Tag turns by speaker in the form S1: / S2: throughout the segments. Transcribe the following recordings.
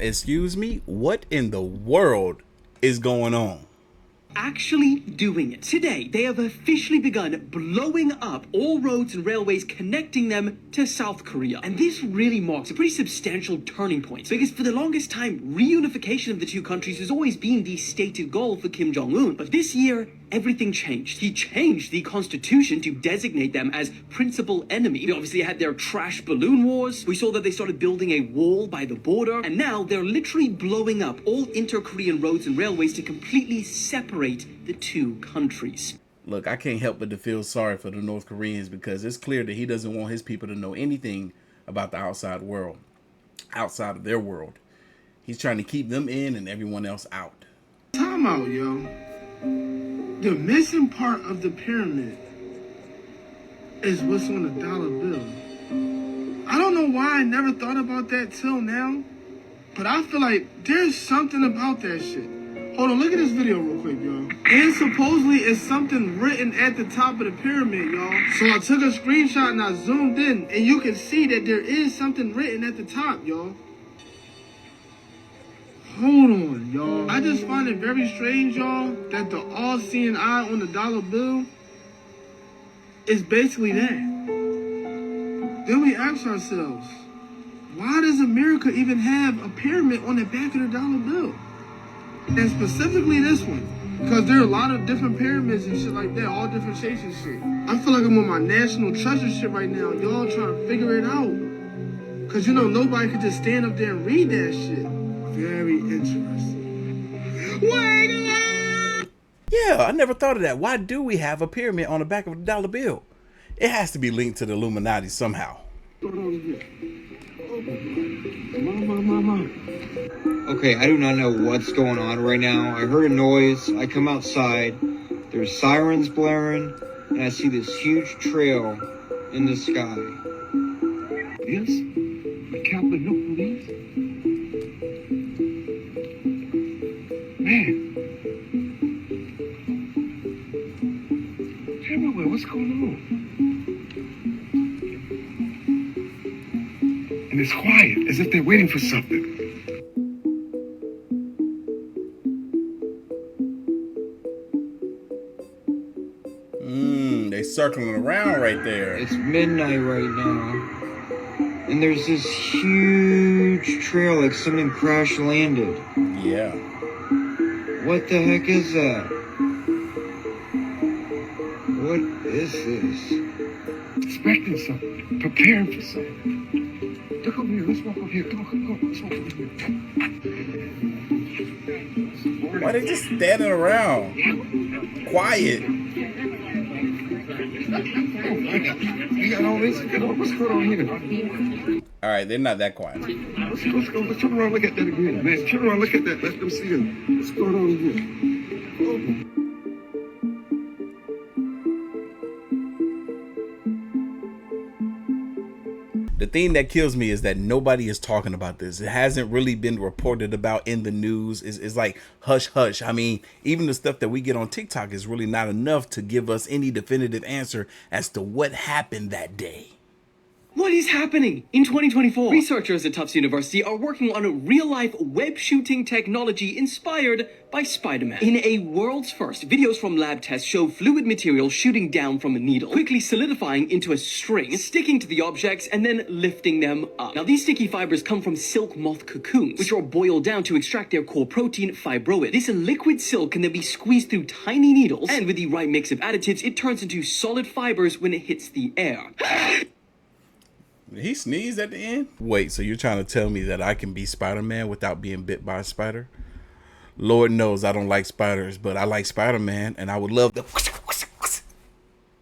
S1: Excuse me? What in the world is going on?
S2: Actually doing it. Today, they have officially begun blowing up all roads and railways connecting them to South Korea. And this really marks a pretty substantial turning point, because for the longest time, reunification of the two countries has always been the stated goal for Kim Jong-un. But this year, everything changed. He changed the constitution to designate them as principal enemy. They obviously had their trash balloon wars. We saw that they started building a wall by the border. And now they're literally blowing up all inter-Korean roads and railways to completely separate the two countries.
S1: Look, I can't help but to feel sorry for the North Koreans, because it's clear that he doesn't want his people to know anything about the outside world, outside of their world. He's trying to keep them in and everyone else out.
S3: Time out, yo. The missing part of the pyramid is what's on the dollar bill. I don't know why I never thought about that till now, but I feel like there's something about that shit. Hold on, look at this video real quick, y'all. And supposedly it's something written at the top of the pyramid, y'all. So I took a screenshot and I zoomed in, and you can see that there is something written at the top, y'all. Hold on, y'all. I just find it very strange, y'all, that the all-seeing eye on the dollar bill is basically that. Then we ask ourselves, why does America even have a pyramid on the back of the dollar bill? And specifically this one, because there are a lot of different pyramids and shit like that, all different shapes and shit. I feel like I'm on my national treasure shit right now. Y'all trying to figure it out. Because, you know, nobody could just stand up there and read that shit. Very interesting. Wait up!
S1: Yeah, I never thought of that. Why do we have a pyramid on the back of a dollar bill? It has to be linked to the Illuminati somehow.
S4: Okay, I do not know what's going on right now. I heard a noise. I come outside. There's sirens blaring, and I see this huge trail in the sky.
S5: Yes, but Captain, no police. Man, everywhere. What's going on? And it's quiet, as if they're waiting for something.
S1: They circling around right there.
S4: It's midnight right now, and there's this huge trail like something crash landed.
S1: Yeah.
S4: What the heck is that? What is this?
S5: Expecting something, preparing for something. Look over here, let's walk over here. Come on, let's walk over here.
S1: Why they just standing around? Quiet.
S5: You got all this? What's going on here?
S1: All right, they're not that quiet.
S5: Let's go. Let's turn around and look at that again. Man, turn around and look at that. Let them see them. What's going on here? Oh.
S1: The thing that kills me is that nobody is talking about this. It hasn't really been reported about in the news. It's like hush hush. I mean, even the stuff that we get on TikTok is really not enough to give us any definitive answer as to what happened that day.
S2: What is happening? In 2024, researchers at Tufts University are working on a real-life web shooting technology inspired by Spider-Man. In a world's first, videos from lab tests show fluid material shooting down from a needle, quickly solidifying into a string, sticking to the objects, and then lifting them up. Now, these sticky fibers come from silk moth cocoons, which are boiled down to extract their core protein, fibroid. This liquid silk can then be squeezed through tiny needles, and with the right mix of additives, it turns into solid fibers when it hits the air.
S1: Did he sneeze at the end? Wait, so you're trying to tell me that I can be Spider-Man without being bit by a spider? Lord knows I don't like spiders, but I like Spider-Man, and I would love to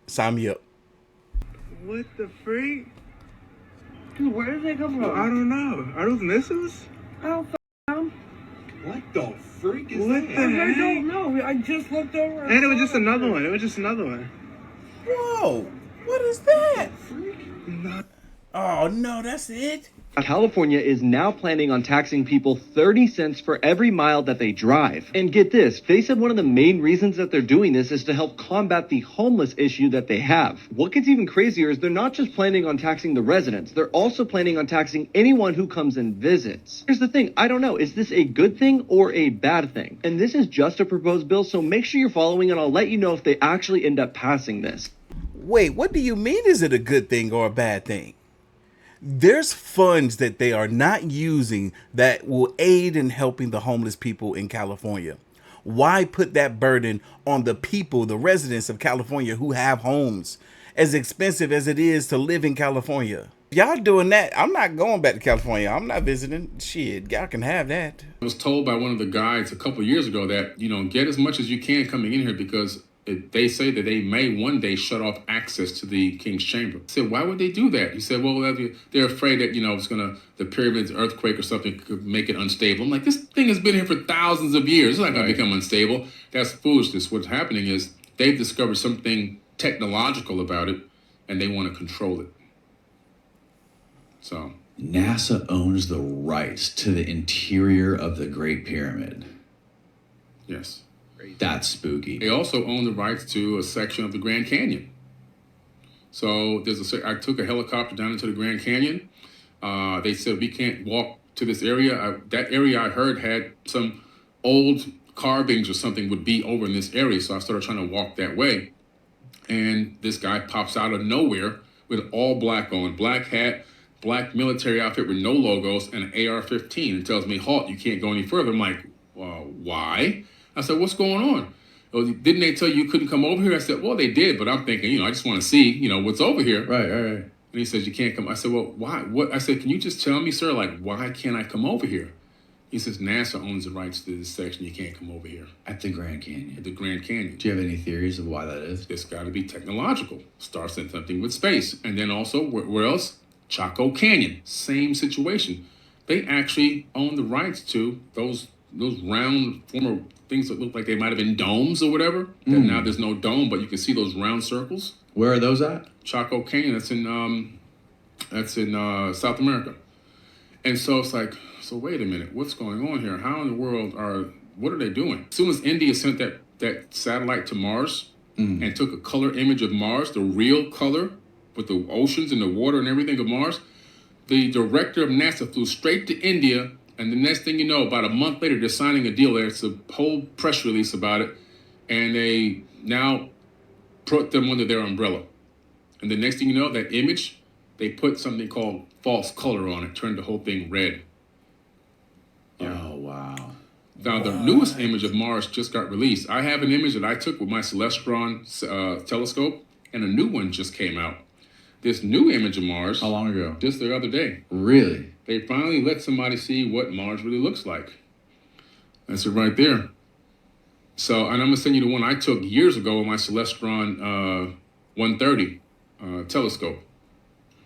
S1: sign me up.
S3: What the freak? Dude, where did they come from? I don't know. Are those missiles? I don't know.
S5: What the freak is
S3: What
S5: that?
S3: the heck? I don't know. I just looked over. And it was just another one. It was just another one.
S1: Whoa, what is that?
S5: Freak?
S1: Oh no, that's it?
S6: California is now planning on taxing people 30 cents for every mile that they drive. And get this, they said one of the main reasons that they're doing this is to help combat the homeless issue that they have. What gets even crazier is they're not just planning on taxing the residents, they're also planning on taxing anyone who comes and visits. Here's the thing, I don't know, is this a good thing or a bad thing? And this is just a proposed bill, so make sure you're following and I'll let you know if they actually end up passing this.
S1: Wait, what do you mean is it a good thing or a bad thing? There's funds that they are not using that will aid in helping the homeless people in California. Why put that burden on the people, the residents of California who have homes, as expensive as it is to live in California? Y'all doing that, I'm not going back to California. I'm not visiting. Shit, y'all can have that.
S7: I was told by one of the guides a couple of years ago that, get as much as you can coming in here because they say that they may one day shut off access to the King's Chamber. I said, why would they do that? He said, well, they're afraid that, it's the pyramids earthquake or something could make it unstable. I'm like, this thing has been here for thousands of years. It's not going to become unstable. That's foolishness. What's happening is they've discovered something technological about it and they want to control it. So
S8: NASA owns the rights to the interior of the Great Pyramid.
S7: Yes.
S8: That's spooky.
S7: They also own the rights to a section of the Grand Canyon. So I took a helicopter down into the Grand Canyon. They said we can't walk to this area. That area I heard had some old carvings or something would be over in this area. So I started trying to walk that way. And this guy pops out of nowhere with all black on, black hat, black military outfit with no logos, and an AR-15 and tells me, halt, you can't go any further. I'm like, why? I said, what's going on? Oh, didn't they tell you couldn't come over here? I said, well, they did, but I'm thinking, I just want to see, what's over here.
S8: Right.
S7: And he says, you can't come. I said, well, why? What? I said, can you just tell me, sir, why can't I come over here? He says, NASA owns the rights to this section. You can't come over here.
S8: At the Grand Canyon.
S7: At the Grand Canyon.
S8: Do you have any theories of why that is?
S7: It's got to be technological. Starts in something with space. And then also, where else? Chaco Canyon. Same situation. They actually own the rights to those round former things that look like they might have been domes or whatever. And now there's no dome, but you can see those round circles.
S8: Where are those at?
S7: Chaco Canyon. That's in South America. And so it's like, so wait a minute, what's going on here? How in the world what are they doing? As soon as India sent that satellite to Mars and took a color image of Mars, the real color with the oceans and the water and everything of Mars, the director of NASA flew straight to India. And the next thing you know, about a month later, they're signing a deal. There's a whole press release about it. And they now put them under their umbrella. And the next thing you know, that image, they put something called false color on it, turned the whole thing red.
S8: Yeah. Oh, wow.
S7: Now, the newest image of Mars just got released. I have an image that I took with my Celestron telescope, and a new one just came out. This new image of Mars.
S8: How long ago?
S7: Just the other day.
S8: Really?
S7: They finally let somebody see what Mars really looks like. That's it right there. So, and I'm going to send you the one I took years ago with my Celestron 130 telescope.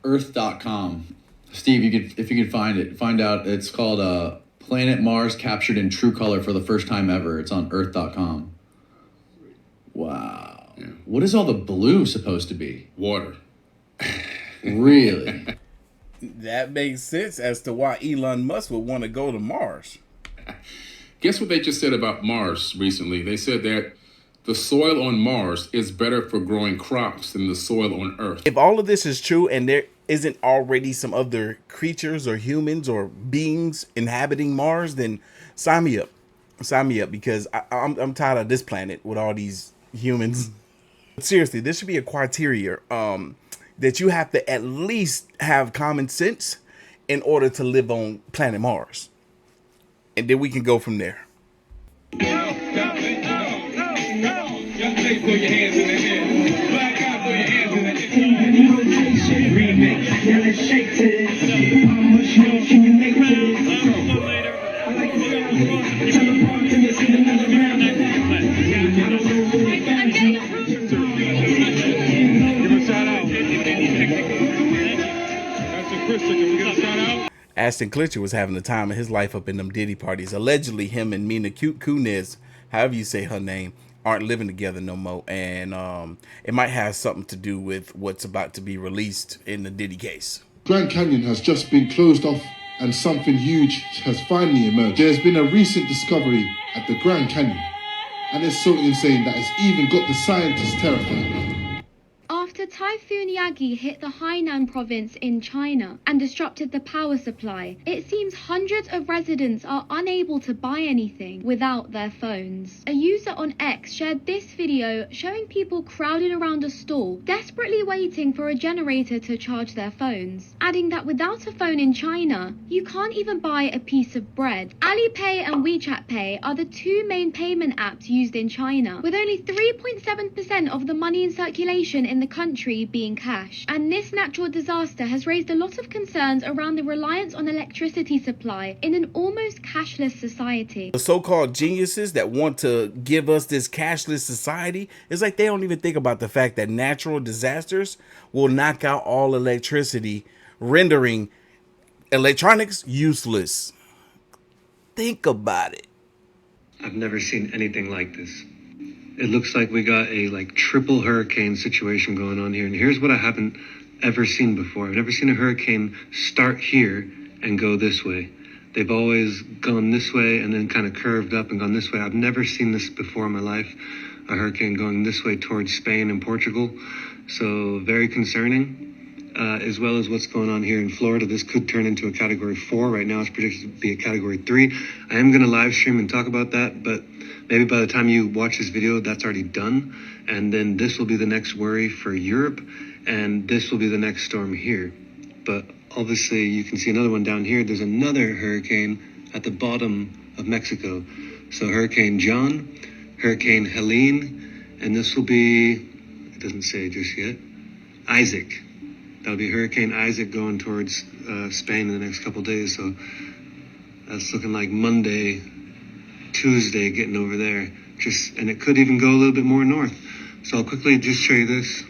S8: Earth.com. Steve, if you could find out. It's called Planet Mars Captured in True Color for the first time ever. It's on Earth.com. Wow. Yeah. What is all the blue supposed to be?
S7: Water.
S8: Really?
S1: That makes sense as to why Elon Musk would want to go to Mars.
S7: Guess what they just said about Mars recently? They said that the soil on Mars is better for growing crops than the soil on Earth.
S1: If all of this is true and there isn't already some other creatures or humans or beings inhabiting Mars, then sign me up. Sign me up, because I'm tired of this planet with all these humans. Seriously, this should be a criteria that you have to at least have common sense in order to live on planet Mars. And then we can go from there. Ashton Kutcher was having the time of his life up in them Diddy parties. Allegedly, him and Mina Kunis, however you say her name, aren't living together no more. And it might have something to do with what's about to be released in the Diddy case.
S9: Grand Canyon has just been closed off and something huge has finally emerged. There's been a recent discovery at the Grand Canyon, and it's so insane that it's even got the scientists terrified.
S10: After Typhoon Yagi hit the Hainan province in China and disrupted the power supply, it seems hundreds of residents are unable to buy anything without their phones. A user on X shared this video showing people crowded around a stall, desperately waiting for a generator to charge their phones, adding that without a phone in China, you can't even buy a piece of bread. Alipay and WeChat Pay are the two main payment apps used in China, with only 3.7% of the money in circulation in the country being cash. And this natural disaster has raised a lot of concerns around the reliance on electricity supply in an almost cashless society.
S1: The so-called geniuses that want to give us this cashless society, it's like they don't even think about the fact that natural disasters will knock out all electricity, rendering electronics useless. Think about it.
S11: I've never seen anything like this. It looks like we got a triple hurricane situation going on here. And here's what I haven't ever seen before. I've never seen a hurricane start here and go this way. They've always gone this way and then kind of curved up and gone this way. I've never seen this before in my life. A hurricane going this way towards Spain and Portugal. So very concerning, as well as what's going on here in Florida. This could turn into a category 4. Right now it's predicted to be a category 3. I am going to live stream and talk about that, but maybe by the time you watch this video, that's already done. And then this will be the next worry for Europe, and this will be the next storm here. But obviously, you can see another one down here. There's another hurricane at the bottom of Mexico. So Hurricane John, Hurricane Helene, and this will be, it doesn't say just yet, Isaac. That'll be Hurricane Isaac going towards Spain in the next couple days. So that's looking like Monday, Tuesday getting over there, and it could even go a little bit more north. So I'll quickly just show you this.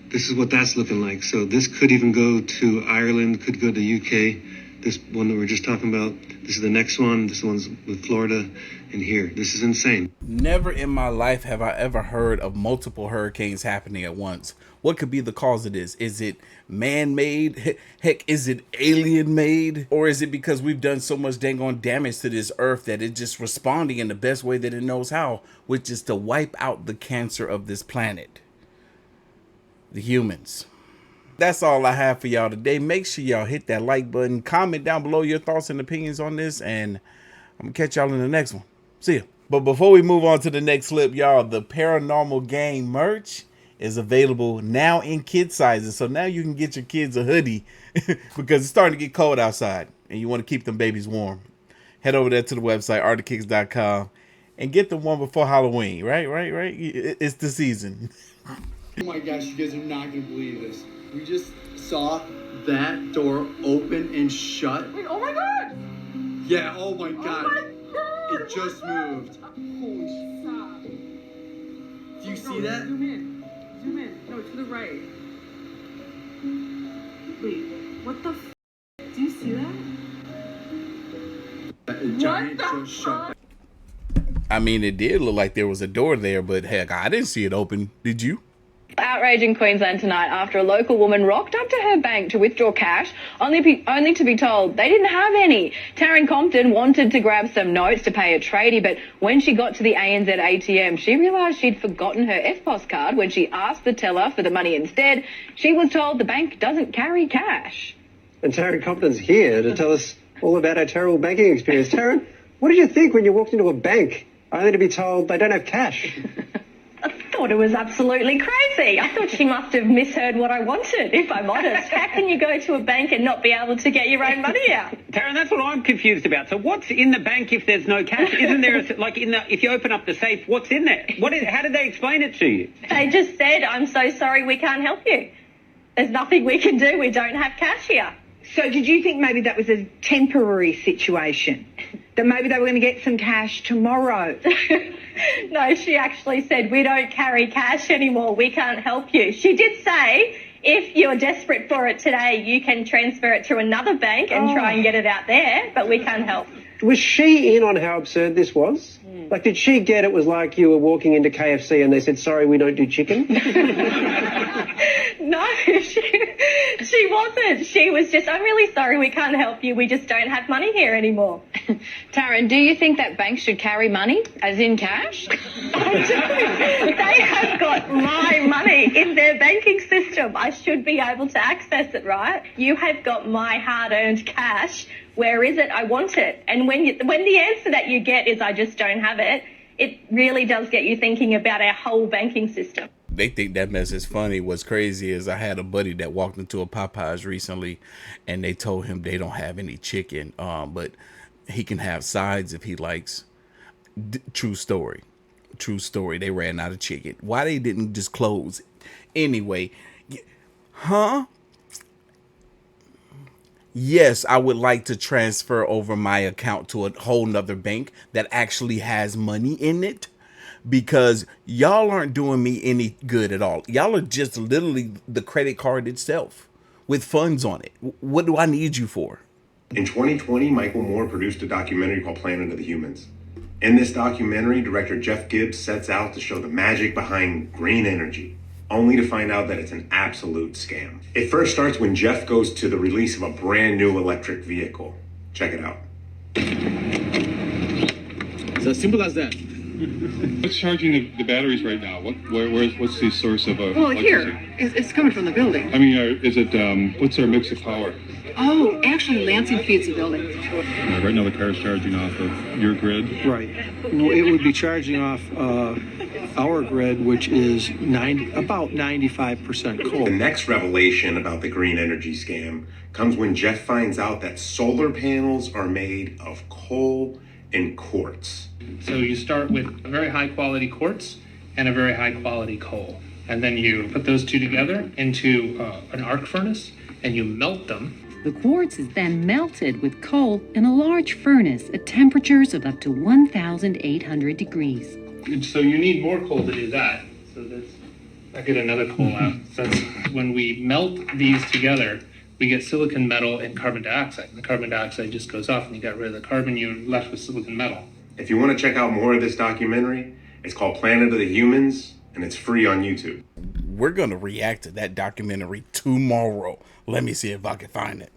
S11: This is what that's looking like. So this could even go to Ireland, could go to UK. This one that we're just talking about, this is the next one. This one's with Florida and here. This is insane.
S1: Never in my life have I ever heard of multiple hurricanes happening at once. What could be the cause of this? Is it man-made? Heck, is it alien-made? Or is it because we've done so much dang on damage to this earth that it's just responding in the best way that it knows how, which is to wipe out the cancer of this planet? The humans. That's all I have for y'all today. Make sure y'all hit that like button. Comment down below your thoughts and opinions on this, and I'm gonna catch y'all in the next one. See ya. But before we move on to the next clip, y'all, the Paranormal Gang merch is available now in kid sizes. So now you can get your kids a hoodie because it's starting to get cold outside and you want to keep them babies warm. Head over there to the website, Artofkickz.com, and get them one before Halloween, right? It's the season.
S12: Oh my gosh, you guys are not going to believe this. We just saw that door open and shut.
S13: Wait, oh my god!
S12: Yeah, oh my god.
S13: Oh my god!
S12: It just moved.
S13: Holy stop.
S12: Do you see that?
S13: Zoom in. Zoom in. No, to the right. Wait, what the f? Do you see that?
S12: A giant just shut.
S1: I mean, it did look like there was a door there, but heck, I didn't see it open. Did you?
S14: Outrage in Queensland tonight after a local woman rocked up to her bank to withdraw cash, only to be told they didn't have any. Taryn Compton wanted to grab some notes to pay a tradie, but when she got to the ANZ ATM, she realised she'd forgotten her EFTPOS card. When she asked the teller for the money instead, she was told the bank doesn't carry cash.
S15: And Taryn Compton's here to tell us all about her terrible banking experience. Taryn, what did you think when you walked into a bank only to be told they don't have cash?
S16: I thought it was absolutely crazy. I thought she must have misheard what I wanted, if I'm honest. How can you go to a bank and not be able to get your own money out?
S17: Taryn, that's what I'm confused about. So what's in the bank if there's no cash? Isn't there, if you open up the safe, what's in there? How did they explain it to you?
S16: They just said, I'm so sorry, we can't help you. There's nothing we can do. We don't have cash here.
S18: So did you think maybe that was a temporary situation? That maybe they were going to get some cash tomorrow?
S16: No, she actually said, we don't carry cash anymore. We can't help you. She did say, if you're desperate for it today, you can transfer it to another bank and try and get it out there, but we can't help.
S15: Was she in on how absurd this was? Like, did she get it was like you were walking into KFC and they said, sorry, we don't do chicken?
S16: No, she wasn't. She was just, I'm really sorry, we can't help you. We just don't have money here anymore.
S14: Taryn, do you think that banks should carry money, as in cash?
S16: I do. They have got my money in their banking system. I should be able to access it, right? You have got my hard-earned cash. Where is it? I want it. And when the answer that you get is I just don't have it, it really does get you thinking about our whole banking system.
S1: They think that mess is funny. What's crazy is I had a buddy that walked into a Popeyes recently and they told him they don't have any chicken, but he can have sides if he likes. True story. They ran out of chicken. Why they didn't just close? Anyway, huh? Yes, I would like to transfer over my account to a whole nother bank that actually has money in it, because y'all aren't doing me any good at all. Y'all are just literally the credit card itself with funds on it. What do I need you for?
S19: In 2020, Michael Moore produced a documentary called Planet of the Humans. In this documentary, director Jeff Gibbs sets out to show the magic behind green energy, only to find out that it's an absolute scam. It first starts when Jeff goes to the release of a brand new electric vehicle. Check it out.
S20: It's as simple as that. What's charging the batteries right now? What's the source of
S21: Well,
S20: electricity?
S21: here. It's coming from the building.
S20: I mean, is it, what's our mix of power?
S21: Oh, actually, Lansing feeds the building.
S20: Right now the car is charging off of your grid?
S22: Right. It would be charging off our grid, which is about 95% coal.
S19: The next revelation about the green energy scam comes when Jeff finds out that solar panels are made of coal and quartz.
S23: So you start with a very high quality quartz and a very high quality coal. And then you put those two together into an arc furnace and you melt them.
S24: The quartz is then melted with coal in a large furnace at temperatures of up to 1,800 degrees.
S23: And so you need more coal to do that. So I get another coal out. So when we melt these together, we get silicon metal and carbon dioxide. And the carbon dioxide just goes off and you got rid of the carbon, you're left with silicon metal.
S19: If you want to check out more of this documentary, it's called Planet of the Humans, and it's free on YouTube.
S1: We're going to react to that documentary tomorrow. Let me see if I can find it.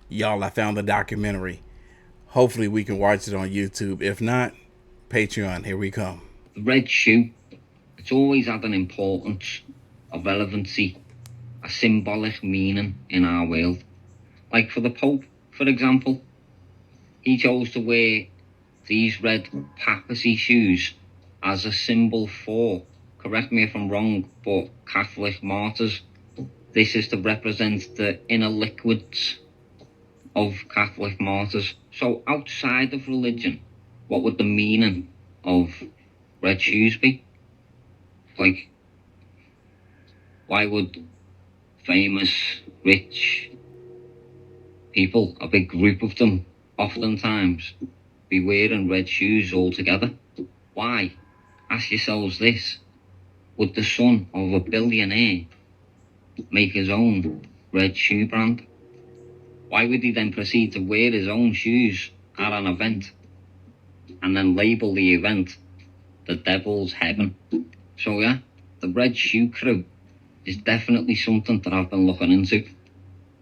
S1: Y'all, I found the documentary. Hopefully we can watch it on YouTube. If not, Patreon, here we come.
S25: The red shoe, it's always had an importance, a relevancy, a symbolic meaning in our world. Like for the Pope, for example, he chose to wear these red papacy shoes as a symbol for, correct me if I'm wrong, but Catholic martyrs. This is to represent the inner liquids of Catholic martyrs. So outside of religion, what would the meaning of red shoes be? Like, why would famous, rich people, a big group of them, oftentimes be wearing red shoes all together? Why? Ask yourselves this. Would the son of a billionaire make his own red shoe brand? Why would he then proceed to wear his own shoes at an event and then label the event the Devil's Heaven? So yeah, the Red Shoe Crew is definitely something that I've been looking into.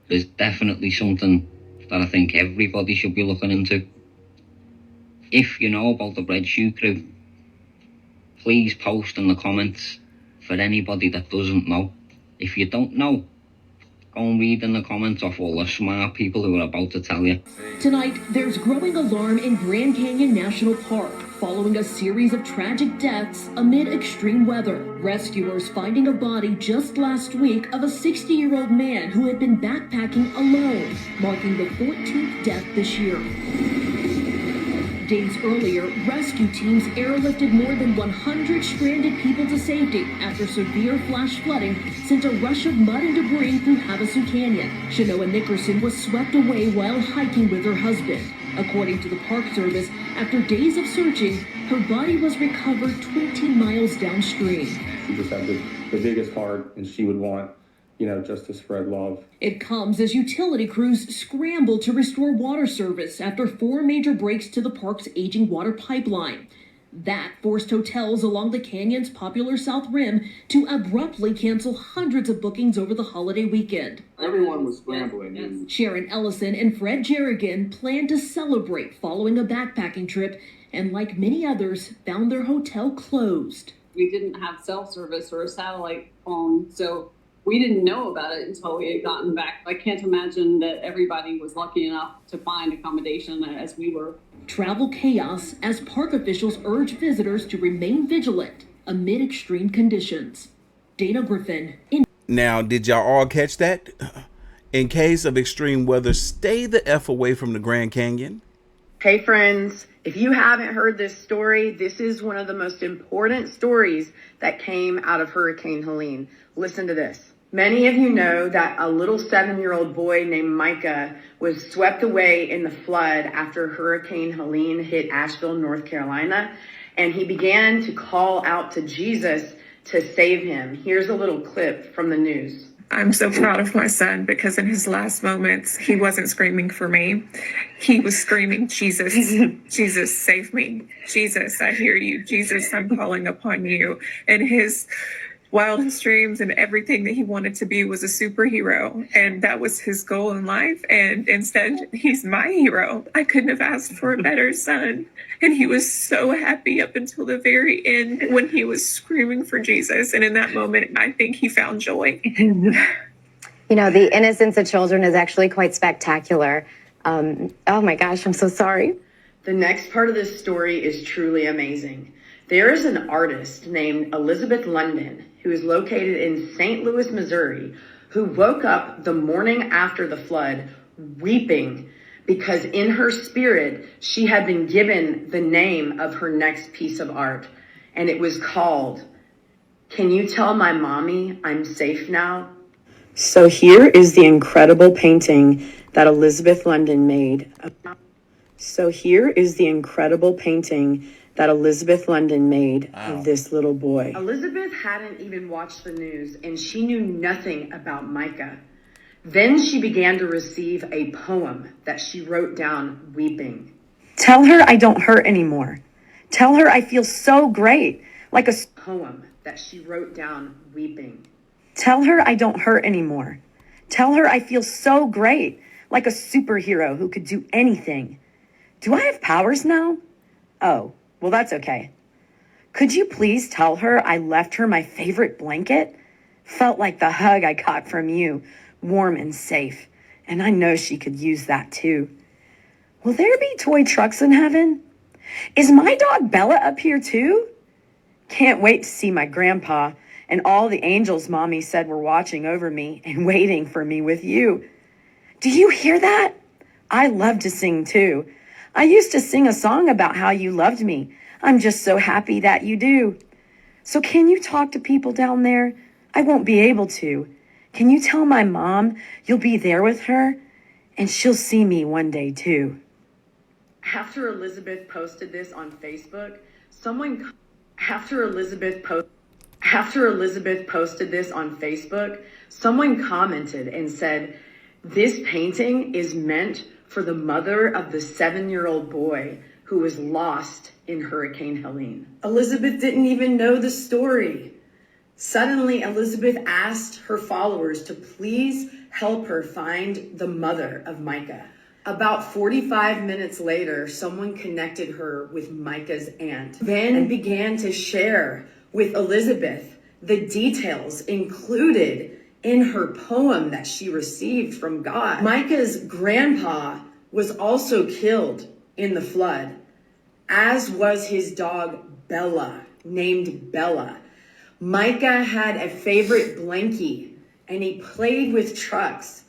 S25: There's definitely something that I think everybody should be looking into. If you know about the Red Shoe Crew, please post in the comments for anybody that doesn't know. If you don't know, go and read in the comments of all the smart people who are about to tell you.
S26: Tonight, there's growing alarm in Grand Canyon National Park following a series of tragic deaths amid extreme weather. Rescuers finding a body just last week of a 60-year-old man who had been backpacking alone, marking the 14th death this year. Days earlier, rescue teams airlifted more than 100 stranded people to safety after severe flash flooding sent a rush of mud and debris through Havasu Canyon. Shanoa Nickerson was swept away while hiking with her husband. According to the Park Service, after days of searching, her body was recovered 20 miles downstream.
S27: She just had the biggest heart, and she would want
S2: just to spread love.
S26: It comes as utility crews scramble to restore water service after 4 major breaks to the park's aging water pipeline. That forced hotels along the canyon's popular South Rim to abruptly cancel hundreds of bookings over the holiday weekend.
S2: Everyone was scrambling.
S26: Sharon Ellison and Fred Jerrigan planned to celebrate following a backpacking trip, and like many others, found their hotel closed.
S3: We didn't have cell service or a satellite phone, so we didn't know about it until we had gotten back. I can't imagine that everybody was lucky enough to find accommodation as we were.
S26: Travel chaos as park officials urge visitors to remain vigilant amid extreme conditions. Dana Griffin.
S1: Now, did y'all all catch that? In case of extreme weather, stay the F away from the Grand Canyon.
S4: Hey friends, if you haven't heard this story, this is one of the most important stories that came out of Hurricane Helene. Listen to this. Many of you know that a little 7-year-old boy named Micah was swept away in the flood after Hurricane Helene hit Asheville, North Carolina, and he began to call out to Jesus to save him. Here's a little clip from the news.
S5: I'm so proud of my son because in his last moments, he wasn't screaming for me. He was screaming, Jesus, Jesus, save me. Jesus, I hear you. Jesus, I'm calling upon you. And his wildest dreams and everything that he wanted to be was a superhero. And that was his goal in life. And instead, he's my hero. I couldn't have asked for a better son. And he was so happy up until the very end when he was screaming for Jesus. And in that moment, I think he found joy.
S6: The innocence of children is actually quite spectacular. Oh my gosh, I'm so sorry.
S4: The next part of this story is truly amazing. There is an artist named Elizabeth London who is located in St. Louis, Missouri, who woke up the morning after the flood weeping because in her spirit, she had been given the name of her next piece of art, and it was called, "Can You Tell My Mommy I'm Safe Now?" So here is the incredible painting that Elizabeth London made. Of this little boy. Elizabeth hadn't even watched the news, and she knew nothing about Micah. Then she began to receive a poem that she wrote down weeping. Tell her I don't hurt anymore. Tell her I feel so great, like a poem that she wrote down weeping. Tell her I don't hurt anymore. Tell her I feel so great, like a superhero who could do anything. Do I have powers now? Oh, well, that's okay. Could you please tell her I left her my favorite blanket? Felt like the hug I got from you, warm and safe. And I know she could use that too. Will there be toy trucks in heaven? Is my dog Bella up here too? Can't wait to see my grandpa and all the angels Mommy said were watching over me and waiting for me with you. Do you hear that? I love to sing too. I used to sing a song about how you loved me. I'm just so happy that you do. So can you talk to people down there? I won't be able to. Can you tell my mom you'll be there with her? And she'll see me one day too. After Elizabeth posted this on Facebook, someone commented and said, "This painting is meant for the mother of the 7-year-old boy who was lost in Hurricane Helene." Elizabeth didn't even know the story. Suddenly, Elizabeth asked her followers to please help her find the mother of Micah. About 45 minutes later, someone connected her with Micah's aunt, then began to share with Elizabeth the details included in her poem that she received from God. Micah's grandpa was also killed in the flood, as was his dog Bella, named Bella. Micah had a favorite blankie, and he played with trucks,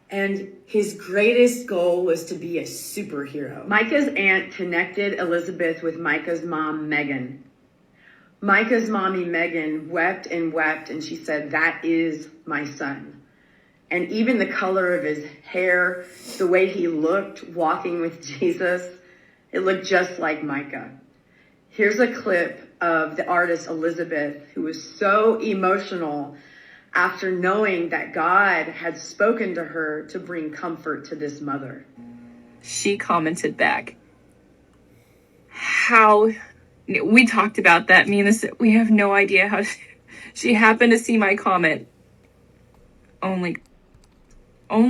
S4: and his greatest goal was to be a superhero. Micah's aunt connected Elizabeth with Micah's mom, Megan. Micah's mommy, Megan, wept, and she said, "That is my son." And even the color of his hair, the way he looked walking with Jesus, it looked just like Micah. Here's a clip of the artist Elizabeth, who was so emotional after knowing that God had spoken to her to bring comfort to this mother.
S5: She commented back, how we talked about that. Me and this, we have no idea how she happened to see my comment. Only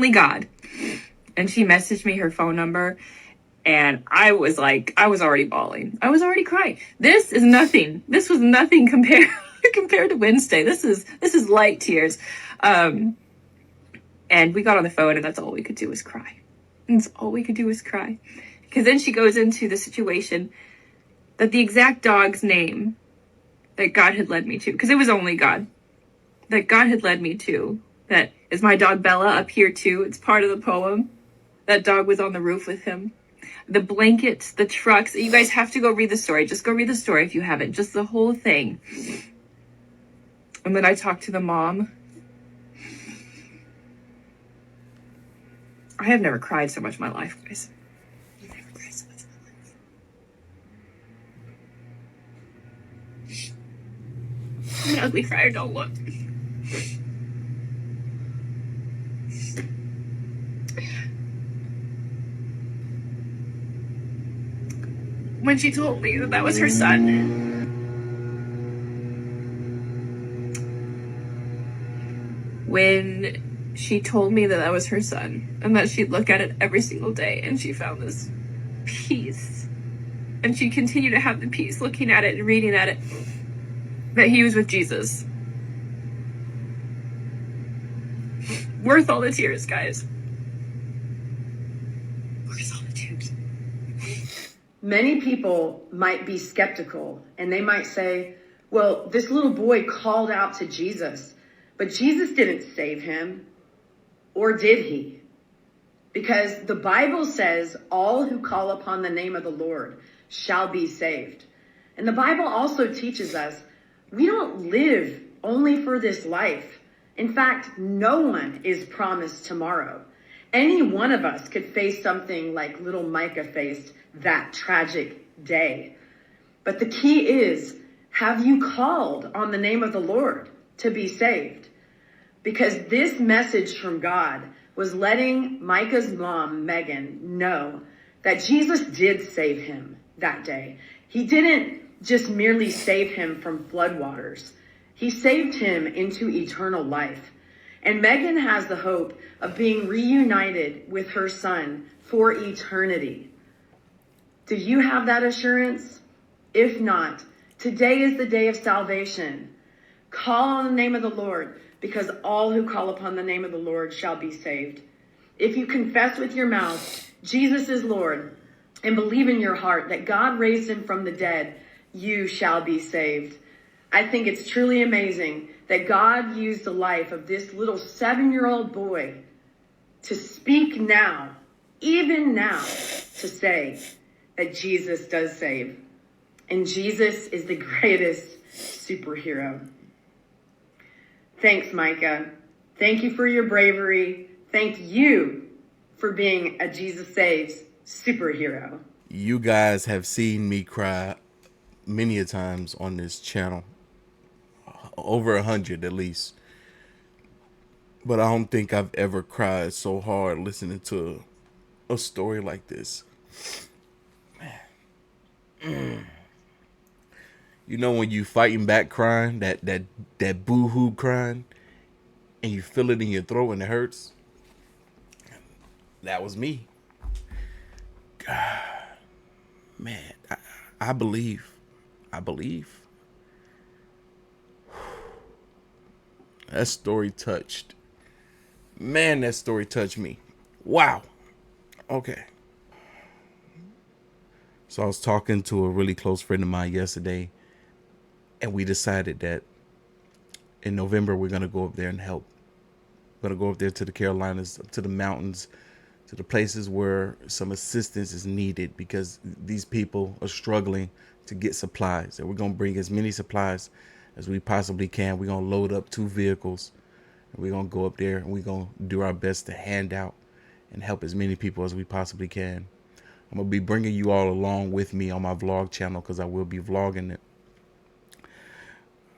S5: God. And she messaged me her phone number, and I was already bawling. I was already crying. This is nothing. This was nothing compared to Wednesday. This is light tears. And we got on the phone, and that's all we could do was cry. That's all we could do was cry. Because then she goes into the situation that the exact dog's name that God had led me to, because it was only God, that God had led me to, that is my dog Bella up here too. It's part of the poem. That dog was on the roof with him. The blankets, the trucks. You guys have to go read the story. Just go read the story if you haven't. Just the whole thing. And then I talked to the mom. I have never cried so much in my life, guys. I've never cried so much in my life. I'm an ugly crier, don't look. When she told me that was her son. When she told me that was her son, and that she'd look at it every single day, and she found this peace. And she continued to have the peace looking at it and reading at it, that he was with Jesus. Worth all the tears, guys. Worth all the tears.
S4: Many people might be skeptical, and they might say, well, this little boy called out to Jesus, but Jesus didn't save him, or did he? Because the Bible says all who call upon the name of the Lord shall be saved. And the Bible also teaches us we don't live only for this life. In fact, no one is promised tomorrow. Any one of us could face something like little Micah faced that tragic day. But the key is, have you called on the name of the Lord to be saved? Because this message from God was letting Micah's mom, Megan, know that Jesus did save him that day. He didn't just merely save him from floodwaters. He saved him into eternal life. And Megan has the hope of being reunited with her son for eternity. Do you have that assurance? If not, today is the day of salvation. Call on the name of the Lord, because all who call upon the name of the Lord shall be saved. If you confess with your mouth, Jesus is Lord, and believe in your heart that God raised him from the dead, you shall be saved. I think it's truly amazing that God used the life of this little 7-year-old boy to speak now, even now, to say that Jesus does save. And Jesus is the greatest superhero. Thanks, Micah. Thank you for your bravery. Thank you for being a Jesus Saves superhero.
S1: You guys have seen me cry many a times on this channel. Over 100 at least. But I don't think I've ever cried so hard listening to a story like this. Man. You know when you fighting back crying, that boo-hoo crying, and you feel it in your throat and it hurts? That was me. God, man, I believe. I believe. That story touched. Man, that story touched me. Wow. Okay. So I was talking to a really close friend of mine yesterday, and we decided that in November we're going to go up there and help. We're going to go up there to the Carolinas, to the mountains, to the places where some assistance is needed because these people are struggling to get supplies. And we're going to bring as many supplies as we possibly can. We're going to load up 2 vehicles, and we're going to go up there, and we're going to do our best to hand out and help as many people as we possibly can. I'm going to be bringing you all along with me on my vlog channel because I will be vlogging it.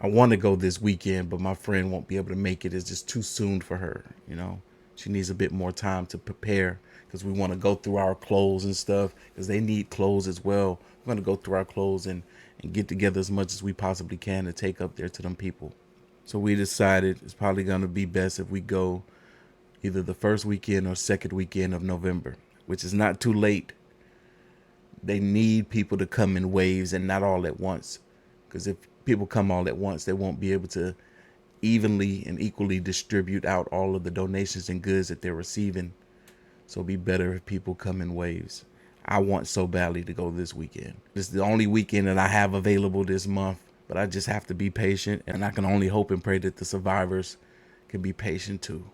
S1: I want to go this weekend, but my friend won't be able to make it. It's just too soon for her, you know. She needs a bit more time to prepare because we want to go through our clothes and stuff because they need clothes as well. We're going to go through our clothes and get together as much as we possibly can to take up there to them people. So we decided it's probably going to be best if we go either the first weekend or second weekend of November, which is not too late. They need people to come in waves and not all at once, because if people come all at once, they won't be able to evenly and equally distribute out all of the donations and goods that they're receiving. So it'd be better if people come in waves. I want so badly to go this weekend. This is the only weekend that I have available this month, but I just have to be patient, and I can only hope and pray that the survivors can be patient too.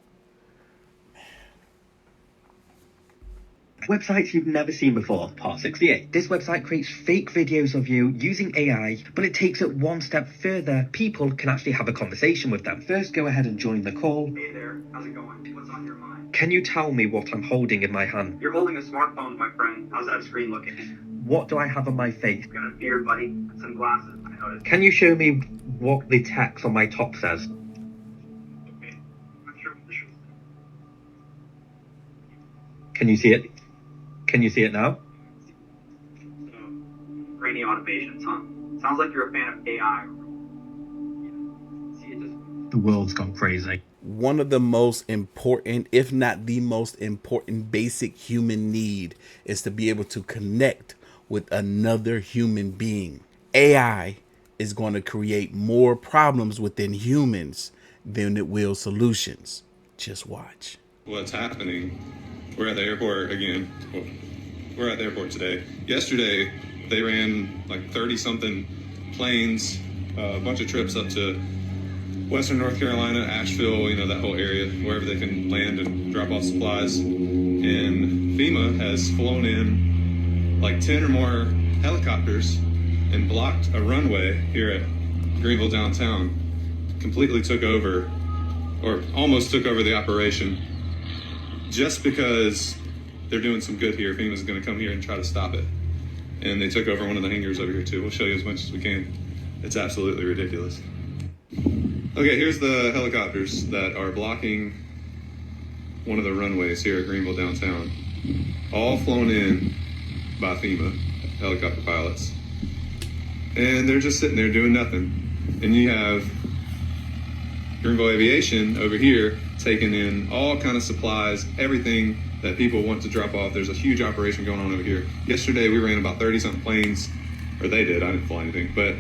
S7: Websites you've never seen before, part 68. This website creates fake videos of you using AI, but it takes it one step further. People can actually have a conversation with them. First, go ahead and join the call.
S8: Hey there, how's it going? What's on your mind?
S7: Can you tell me what I'm holding in my hand?
S8: You're holding a smartphone, my friend. How's that screen looking?
S7: What do I have on my face?
S8: You got a beard, buddy, and some glasses, I noticed.
S7: Can you show me what the text on my top says?
S8: Okay, I'm not sure what this is.
S7: Can you see it? Can you see it now?
S8: So, grainy automations, huh? Sounds like you're a fan of AI. See, it just...
S7: The world's gone crazy.
S1: One of the most important, if not the most important, basic human need is to be able to connect with another human being. AI is going to create more problems within humans than it will solutions. Just watch.
S20: What's happening? We're at the airport again. Well, we're at the airport today. Yesterday, they ran like 30-something planes, a bunch of trips up to Western North Carolina, Asheville, you know, that whole area, wherever they can land and drop off supplies. And FEMA has flown in like 10 or more helicopters and blocked a runway here at Greenville downtown. Completely took over, or almost took over the operation, just because they're doing some good here. FEMA's going to come here and try to stop it. And they took over one of the hangars over here too. We'll show you as much as we can. It's absolutely ridiculous. Okay, here's the helicopters that are blocking one of the runways here at Greenville downtown. All flown in by FEMA helicopter pilots. And they're just sitting there doing nothing. And you have Greenville Aviation over here taking in all kind of supplies, everything that people want to drop off. There's a huge operation going on over here. Yesterday we ran about 30-something planes, or they did, I didn't fly anything, but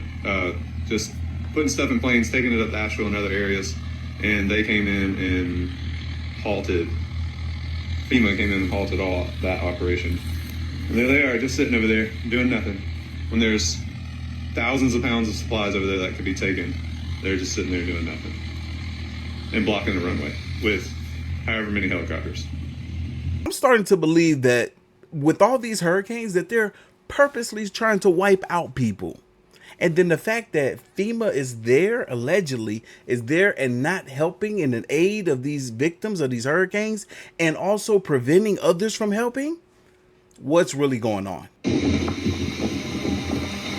S20: just putting stuff in planes, taking it up to Asheville and other areas, and they came in and halted. FEMA came in and halted all that operation. And there they are, just sitting over there, doing nothing. When there's thousands of pounds of supplies over there that could be taken, they're just sitting there doing nothing. And blocking the runway with however many helicopters.
S1: I'm starting to believe that with all these hurricanes that they're purposely trying to wipe out people. And then the fact that FEMA is there, allegedly, is there and not helping in an aid of these victims of these hurricanes and also preventing others from helping? What's really going on?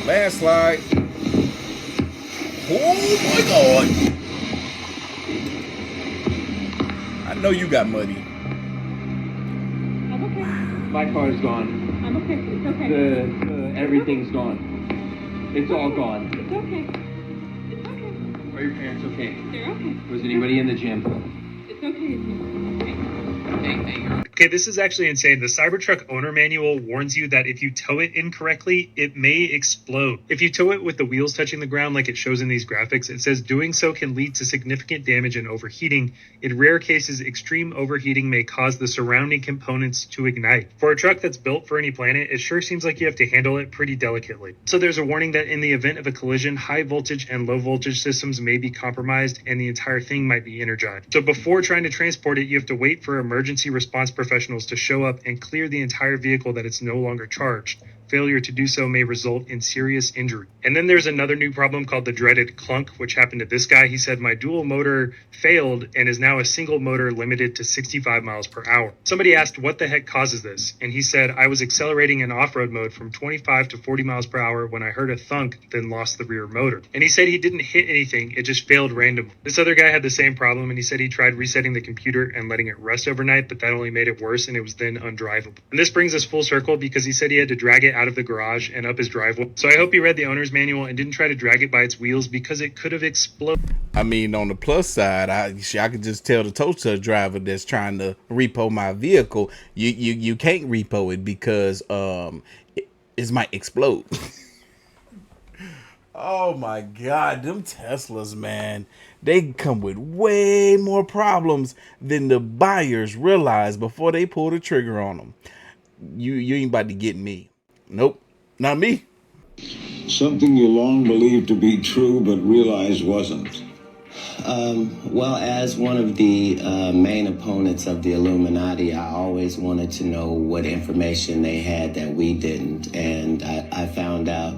S1: Landslide. Oh my God. I know you got muddy.
S9: I'm okay.
S12: My car's gone.
S9: I'm okay. It's okay.
S12: Everything's gone. It's all gone.
S9: It's okay. It's okay.
S12: Are your parents okay?
S9: They're okay.
S12: Was anybody in the gym?
S9: It's okay.
S10: Okay, this is actually insane. The Cybertruck owner manual warns you that if you tow it incorrectly, it may explode. If you tow it with the wheels touching the ground like it shows in these graphics, it says doing so can lead to significant damage and overheating. In rare cases, extreme overheating may cause the surrounding components to ignite. For a truck that's built for any planet, it sure seems like you have to handle it pretty delicately. So there's a warning that in the event of a collision, high voltage and low voltage systems may be compromised and the entire thing might be energized. So before trying to transport it, you have to wait for emergency response professionals to show up and clear the entire vehicle that it's no longer charged. failure to do so may result in serious injury. And then there's another new problem called the dreaded clunk, which happened to this guy. He said, my dual motor failed and is now a single motor limited to 65 miles per hour. Somebody asked what the heck causes this, and he said, I was accelerating in off-road mode from 25 to 40 miles per hour when I heard a thunk, then lost the rear motor. And he said he didn't hit anything, it just failed randomly. This other guy had the same problem, and he said he tried resetting the computer and letting it rest overnight, but that only made it worse, and it was then undrivable. And this brings us full circle because he said he had to drag it out of the garage and up his driveway. So I hope he read the owner's manual and didn't try to drag it by its wheels because it could have exploded.
S1: I mean, on the plus side, I could just tell the tow truck driver that's trying to repo my vehicle, you can't repo it because it might explode. Oh my God, them Teslas, man, they come with way more problems than the buyers realize before they pull the trigger on them. You ain't about to get me. Nope, not me.
S11: Something you long believed to be true but realized wasn't.
S13: Well, as one of the main opponents of the Illuminati, I always wanted to know what information they had that we didn't. And I found out,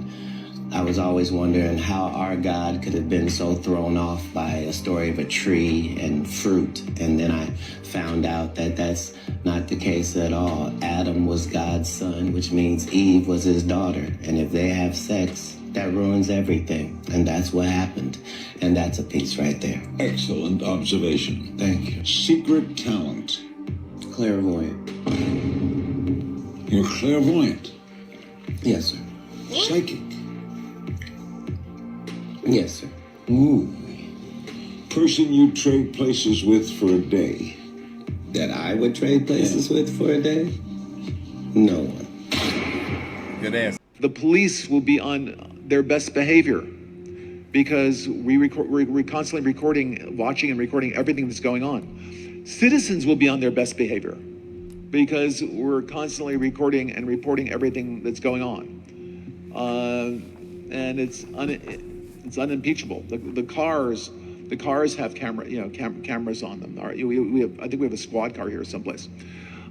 S13: I was always wondering how our God could have been so thrown off by a story of a tree and fruit. And then I found out that that's not the case at all. Adam was God's son, which means Eve was his daughter. And if they have sex, that ruins everything. And that's what happened. And that's a piece right there.
S11: Excellent observation.
S13: Thank you.
S11: Secret talent.
S13: Clairvoyant.
S11: You're clairvoyant.
S13: Yes, sir.
S11: Psychic.
S13: Yes, sir.
S11: Ooh. Person you trade places with for a day.
S13: That I would trade places with for a day? No one.
S1: Good answer.
S14: The police will be on their best behavior because we're constantly recording, watching and recording everything that's going on. Citizens will be on their best behavior because we're constantly recording and reporting everything that's going on. And it's unimpeachable. The cars have cameras on them. I think we have a squad car here someplace.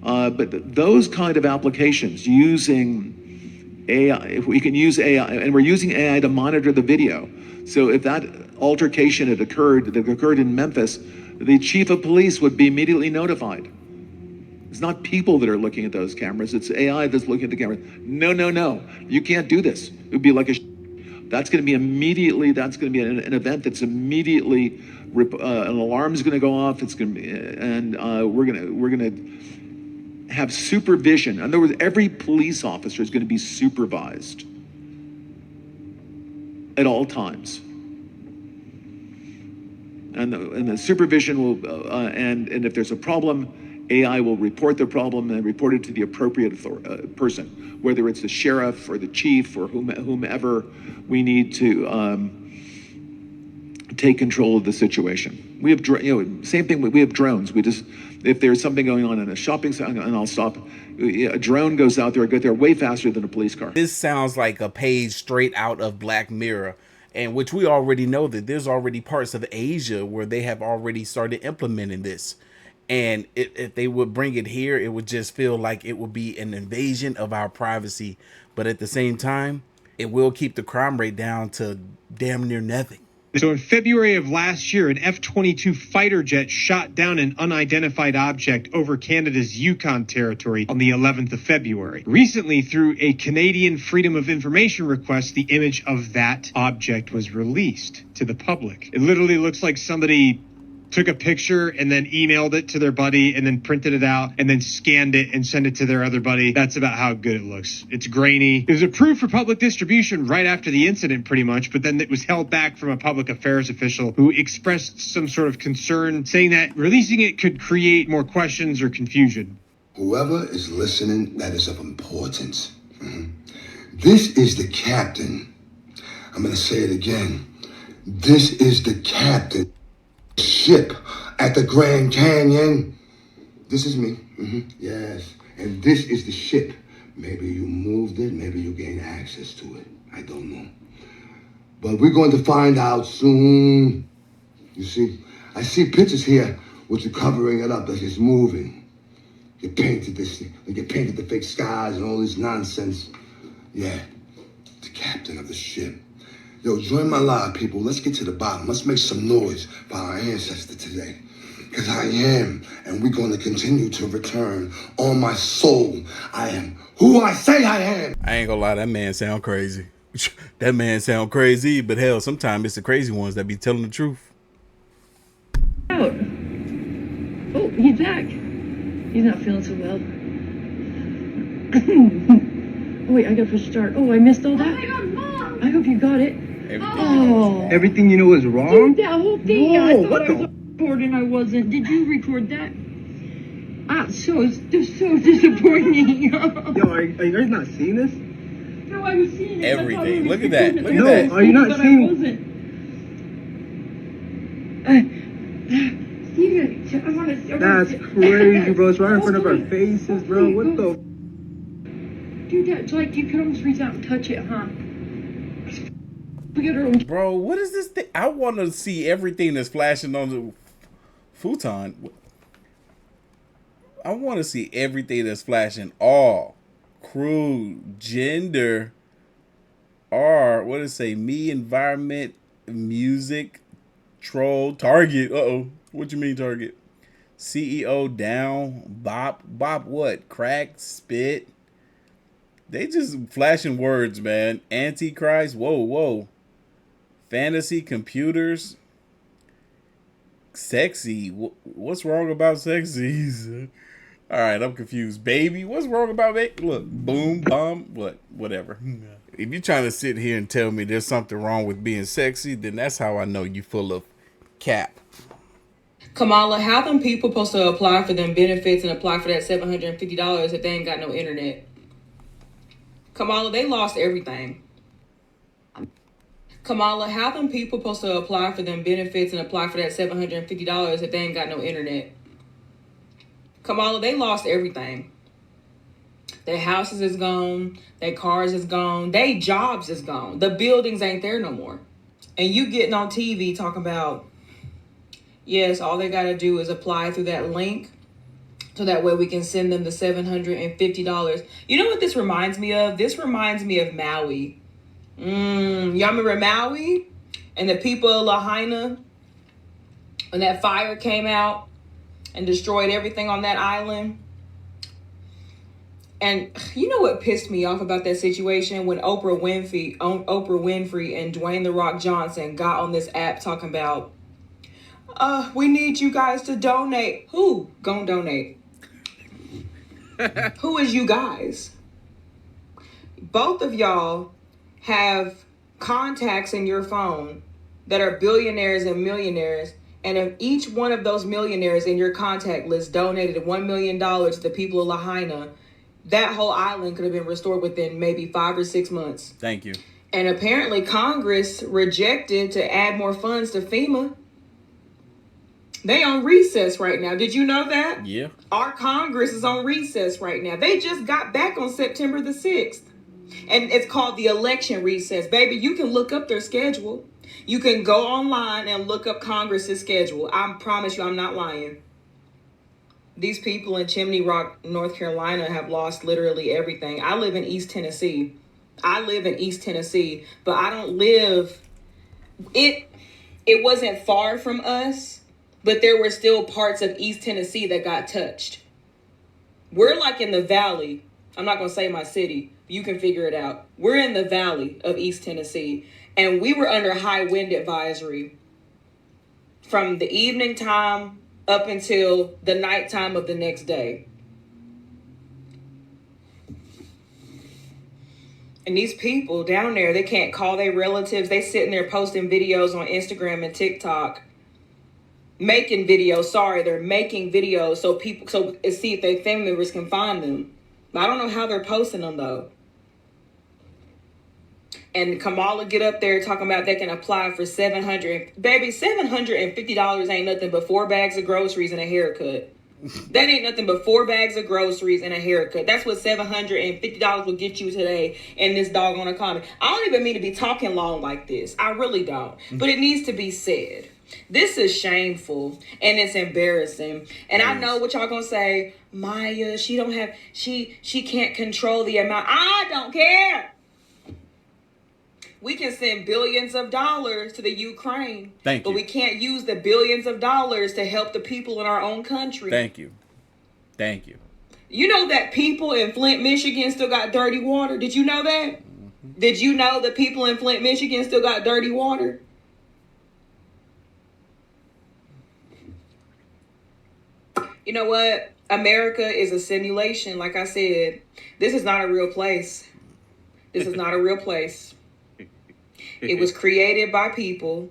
S14: But those kind of applications using AI, if we can use AI, and we're using AI to monitor the video. So if that altercation that occurred in Memphis, the chief of police would be immediately notified. It's not people that are looking at those cameras, it's AI that's looking at the cameras. No, you can't do this. It would be like that's going to be an event that's immediately, an alarm is going to go off, it's going to be, and we're going to have supervision. In other words, every police officer is going to be supervised at all times. And the supervision will, and if there's a problem, AI will report the problem and report it to the appropriate person, whether it's the sheriff or the chief or whomever we need to take control of the situation. We have, same thing. We have drones. We just, if there's something going on in a shopping center, and I'll stop. A drone goes out there, get there way faster than a police car.
S1: This sounds like a page straight out of Black Mirror, and which we already know that there's already parts of Asia where they have already started implementing this. And if they would bring it here, it would just feel like it would be an invasion of our privacy. But at the same time, it will keep the crime rate down to damn near nothing.
S15: So in February of last year, an F-22 fighter jet shot down an unidentified object over Canada's Yukon territory on the 11th of February. Recently, through a Canadian Freedom of Information request, the image of that object was released to the public. It literally looks like somebody took a picture and then emailed it to their buddy and then printed it out and then scanned it and sent it to their other buddy. That's about how good it looks. It's grainy. It was approved for public distribution right after the incident pretty much, but then it was held back from a public affairs official who expressed some sort of concern, saying that releasing it could create more questions or confusion.
S17: Whoever is listening, that is of importance. This is the captain. I'm going to say it again. This is the captain. Ship at the Grand Canyon. This is me. Yes. And this is the ship. Maybe you moved it. Maybe you gained access to it. I don't know. But we're going to find out soon. You see, I see pictures here with you covering it up as it's moving. You painted this. You painted the fake skies and all this nonsense. Yeah, the captain of the ship. Yo, join my live, people. Let's get to the bottom. Let's make some noise for our ancestor today. Because I am, and we're going to continue to return on my soul. I am who I say I am.
S1: I ain't gonna lie, that man sound crazy. That man sound crazy, but hell, sometimes it's the crazy ones that be telling the truth.
S9: Out. Oh, he's back. He's not feeling so well. Oh, wait, I gotta push start. Oh, I missed all that. Oh my God, Mom! I hope you got it.
S12: Everything you know is wrong?
S9: Dude, that whole thing.
S12: No,
S9: I thought
S12: what
S9: I was recording. I wasn't. Did you record that? So disappointing.
S12: Yo, are you guys not seeing this?
S9: No, I was seeing it.
S1: Everything. Look at that. Look at
S12: No,
S1: that.
S12: are you not seeing?
S9: Steven, I want to.
S12: That's crazy, bro. It's right in front of our faces, bro. What the?
S9: Dude, that's like you can almost reach out and touch it, huh?
S1: Bro, what is this thing? I want to see everything that's flashing on the futon. I want to see everything that's flashing. All, crew, gender, R, what does it say? Me, environment, music, troll, target. Uh-oh. What you mean target? CEO down, bop what? Crack, spit. They just flashing words, man. Antichrist, whoa. Fantasy, computers, sexy. What's wrong about sexies? All right, I'm confused. Baby, what's wrong about baby? Look, boom, bomb, whatever. If you're trying to sit here and tell me there's something wrong with being sexy, then that's how I know you full of cap.
S16: Kamala, how them people supposed to apply for them benefits and apply for that $750 if they ain't got no internet? Kamala, they lost everything. Kamala, how them people supposed to apply for them benefits and apply for that $750 if they ain't got no internet? Kamala, they lost everything. Their houses is gone. Their cars is gone. Their jobs is gone. The buildings ain't there no more. And you getting on TV talking about, yes, all they got to do is apply through that link so that way we can send them the $750. You know what this reminds me of? This reminds me of Maui. Y'all remember Maui and the people of Lahaina when that fire came out and destroyed everything on that island? And you know what pissed me off about that situation? When Oprah Winfrey and Dwayne The Rock Johnson got on this app talking about, we need you guys to donate. Who gonna donate? Who is you guys? Both of y'all have contacts in your phone that are billionaires and millionaires. And if each one of those millionaires in your contact list donated $1 million to the people of Lahaina, that whole island could have been restored within maybe 5 or 6 months.
S1: Thank you.
S16: And apparently Congress rejected to add more funds to FEMA. They on recess right now. Did you know that?
S1: Yeah.
S16: Our Congress is on recess right now. They just got back on September the 6th. And it's called the election recess. Baby, you can look up their schedule. You can go online and look up Congress's schedule. I promise you, I'm not lying. These people in Chimney Rock, North Carolina have lost literally everything. I live in East Tennessee. But I don't live... It wasn't far from us, but there were still parts of East Tennessee that got touched. We're like in the valley. I'm not going to say my city. You can figure it out. We're in the valley of East Tennessee, and we were under high wind advisory from the evening time up until the nighttime of the next day. And these people down there, they can't call their relatives. They sitting there posting videos on Instagram and TikTok. Making videos. They're making videos so see if their family members can find them. But I don't know how they're posting them though. And Kamala get up there talking about they can apply for $750 ain't nothing but 4 bags of groceries and a haircut. That ain't nothing but 4 bags of groceries and a haircut. That's what $750 will get you today in this doggone economy. I don't even mean to be talking long like this. I really don't. But it needs to be said. This is shameful and it's embarrassing. And I know what y'all gonna say. Maya, she can't control the amount. I don't care. We can send billions of dollars to the Ukraine.
S1: Thank you.
S16: But we can't use the billions of dollars to help the people in our own country.
S1: Thank you. Thank you.
S16: You know that people in Flint, Michigan still got dirty water? Did you know that? Mm-hmm. Did you know that people in Flint, Michigan still got dirty water? You know what? America is a simulation. Like I said, this is not a real place. This is not a real place. It was created by people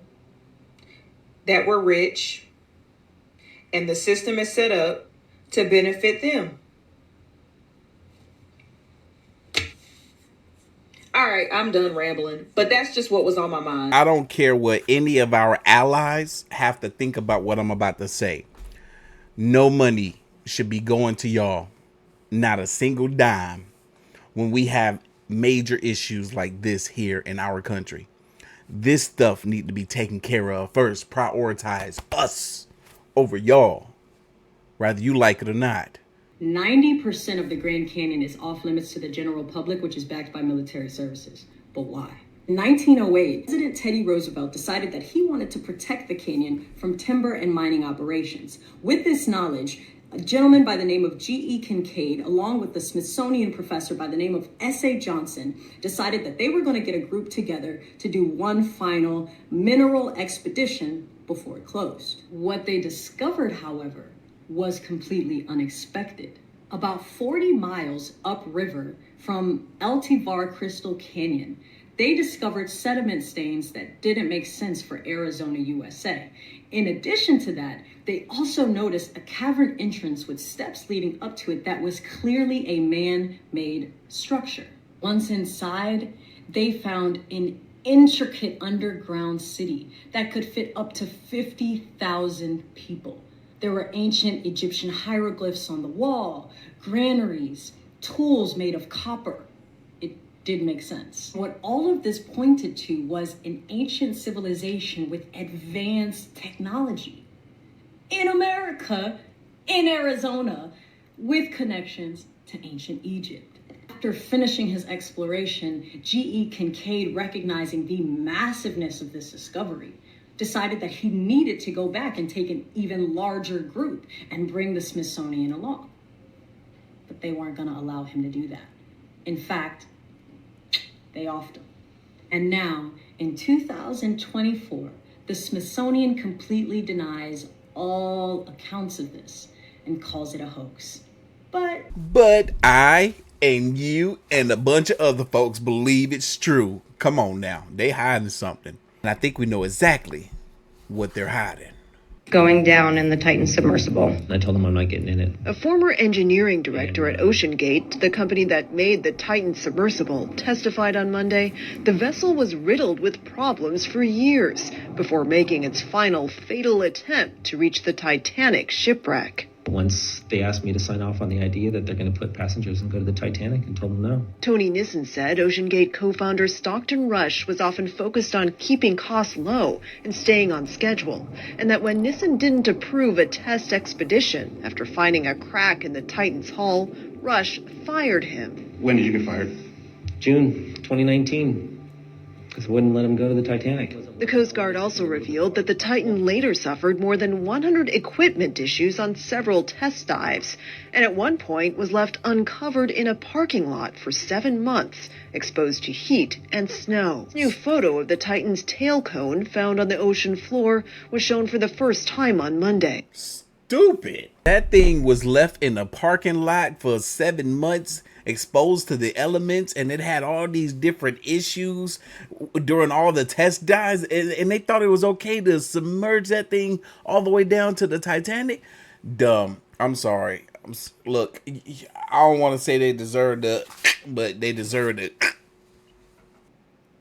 S16: that were rich, and the system is set up to benefit them. All right, I'm done rambling, but that's just what was on my mind.
S1: I don't care what any of our allies have to think about what I'm about to say. No money should be going to y'all. Not a single dime when we have major issues like this here in our country. This stuff need to be taken care of first. Prioritize us over y'all, whether you like it or not.
S26: 90% of the Grand Canyon is off limits to the general public, which is backed by military services. But why? In 1908, President Teddy Roosevelt decided that he wanted to protect the canyon from timber and mining operations. With this knowledge, a gentleman by the name of G.E. Kincaid, along with the Smithsonian professor by the name of S.A. Johnson, decided that they were going to get a group together to do one final mineral expedition before it closed. What they discovered, however, was completely unexpected. About 40 miles upriver from El Tivar Crystal Canyon, they discovered sediment stains that didn't make sense for Arizona, USA. In addition to that, they also noticed a cavern entrance with steps leading up to it that was clearly a man-made structure. Once inside, they found an intricate underground city that could fit up to 50,000 people. There were ancient Egyptian hieroglyphs on the wall, granaries, tools made of copper. Did make sense. What all of this pointed to was an ancient civilization with advanced technology in America, in Arizona, with connections to ancient Egypt. After finishing his exploration, G.E. Kincaid, recognizing the massiveness of this discovery, decided that he needed to go back and take an even larger group and bring the Smithsonian along. But they weren't going to allow him to do that. In fact, they offed him. And now, in 2024, the Smithsonian completely denies all accounts of this and calls it a hoax. But
S1: I and you and a bunch of other folks believe it's true. Come on now. They hiding something. And I think we know exactly what they're hiding.
S4: Going down in the Titan submersible.
S7: I told them I'm not getting in it.
S4: A former engineering director at OceanGate, the company that made the Titan submersible, testified on Monday the vessel was riddled with problems for years before making its final fatal attempt to reach the Titanic shipwreck.
S7: Once they asked me to sign off on the idea that they're going to put passengers and go to the Titanic, and told them no.
S4: Tony Nissen said OceanGate co-founder Stockton Rush was often focused on keeping costs low and staying on schedule, and that when Nissen didn't approve a test expedition after finding a crack in the Titan's hull, Rush fired him.
S2: When did you get fired?
S7: June 2019. Because I wouldn't let him go to the Titanic.
S4: The Coast Guard also revealed that the Titan later suffered more than 100 equipment issues on several test dives, and at one point was left uncovered in a parking lot for 7 months, exposed to heat and snow. A new photo of the Titan's tail cone found on the ocean floor was shown for the first time on Monday.
S1: Stupid. That thing was left in a parking lot for 7 months, exposed to the elements, and it had all these different issues during all the test dives, and they thought it was okay to submerge that thing all the way down to the Titanic. Dumb. I'm sorry. Look, I don't want to say they deserved it, but they deserved it.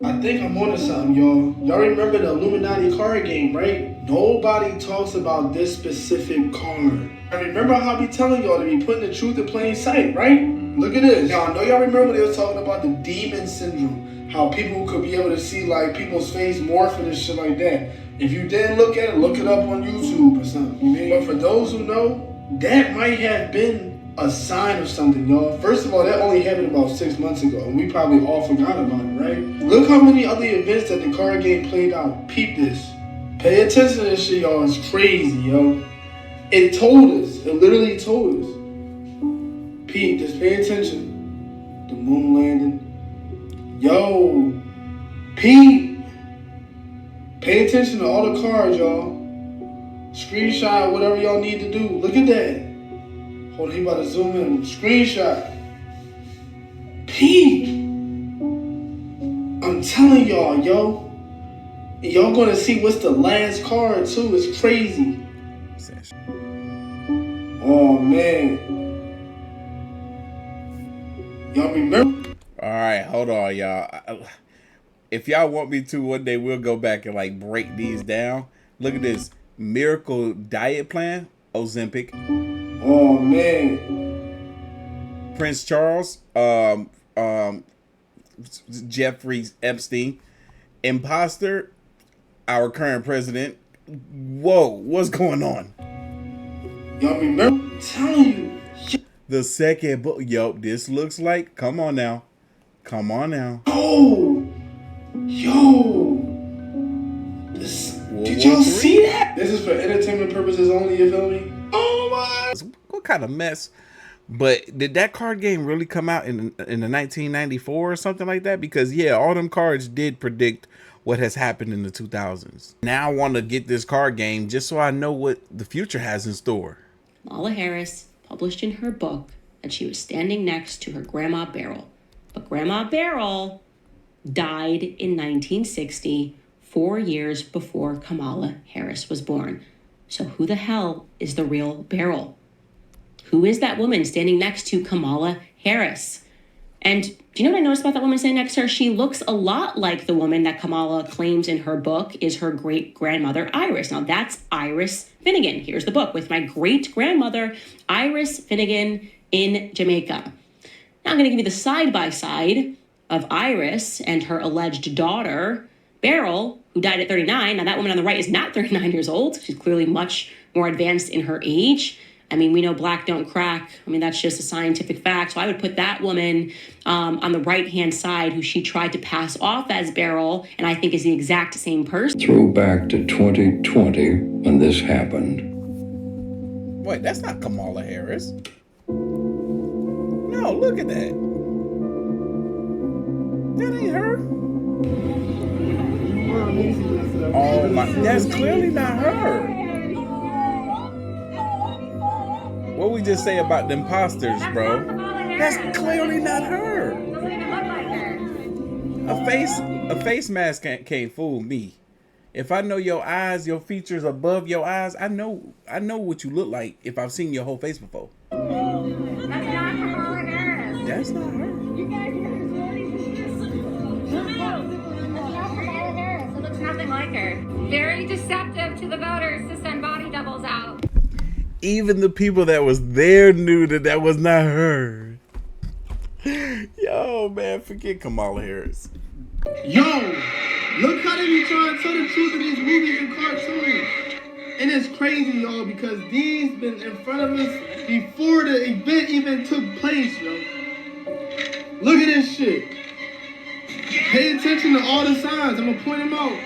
S12: I think I'm onto something, y'all. Y'all remember the Illuminati card game, right? Nobody talks about this specific card. I remember how I be telling y'all to be putting the truth in plain sight, right? Look at this. Now, I know y'all remember they was talking about the demon syndrome. How people could be able to see, like, people's face morphing and shit like that. If you didn't look at it, look it up on YouTube or something. You mean? But for those who know, that might have been a sign of something, y'all. First of all, that only happened about 6 months ago, and we probably all forgot about it, right? Look Look how many other events that the card game played out. Peep this. Pay attention to this shit, y'all. It's crazy, yo. It told us. It literally told us. Peep, just pay attention. The moon landing. Yo. Peep. Pay attention to all the cards, y'all. Screenshot whatever y'all need to do. Look at that. Hold on, he about to zoom in. Screenshot. Peep. I'm telling y'all, yo. And y'all gonna see what's the last card too. It's crazy. Oh man. Y'all remember?
S1: All right, hold on, y'all. If y'all want me to, one day we'll go back and like break these down. Look at this miracle diet plan, Ozempic.
S12: Oh man.
S1: Prince Charles, Jeffrey Epstein, imposter, our current president. Whoa, what's going on?
S12: Y'all remember? I'm telling you.
S1: The second book. Yo, this looks like. Come on now. Come on now.
S12: Oh, yo. Did y'all see that? This is for entertainment purposes only, you feel me? Oh my.
S1: What kind of mess? But did that card game really come out in the 1994 or something like that? Because yeah, all them cards did predict what has happened in the 2000s. Now I want to get this card game just so I know what the future has in store.
S18: Kamala Harris published in her book that she was standing next to her Grandma Beryl. But Grandma Beryl died in 1960, 4 years before Kamala Harris was born. So who the hell is the real Beryl? Who is that woman standing next to Kamala Harris? And do you know what I noticed about that woman standing next to her? She looks a lot like the woman that Kamala claims in her book is her great-grandmother, Iris. Now, that's Iris Finnegan. Here's the book with my great-grandmother, Iris Finnegan in Jamaica. Now, I'm going to give you the side-by-side of Iris and her alleged daughter, Beryl, who died at 39. Now, that woman on the right is not 39 years old. She's clearly much more advanced in her age. I mean, we know black don't crack. I mean, that's just a scientific fact. So I would put that woman on the right-hand side, who she tried to pass off as Beryl, and I think is the exact same person.
S11: Throw back to 2020 when this happened.
S1: Wait, that's not Kamala Harris. No, look at that. That ain't her. Oh my, that's clearly not her. What we just say about the imposters, bro? That's clearly not her.
S6: Doesn't even look like her.
S1: A face mask can't fool me. If I know your eyes, your features above your eyes, I know what you look like if I've seen your whole face before.
S6: That's not Kamala Harris.
S1: That's not her.
S6: You guys That's not Kamala Harris. It looks nothing like her. Very deceptive to the voters to send body doubles out.
S1: Even the people that was there knew that was not her. Yo, man, forget Kamala Harris.
S12: Yo, look how they be trying to tell the truth in these movies and cartoons. And it's crazy, y'all, because these been in front of us before the event even took place, yo. Look at this shit. Pay attention to all the signs. I'm gonna point them out.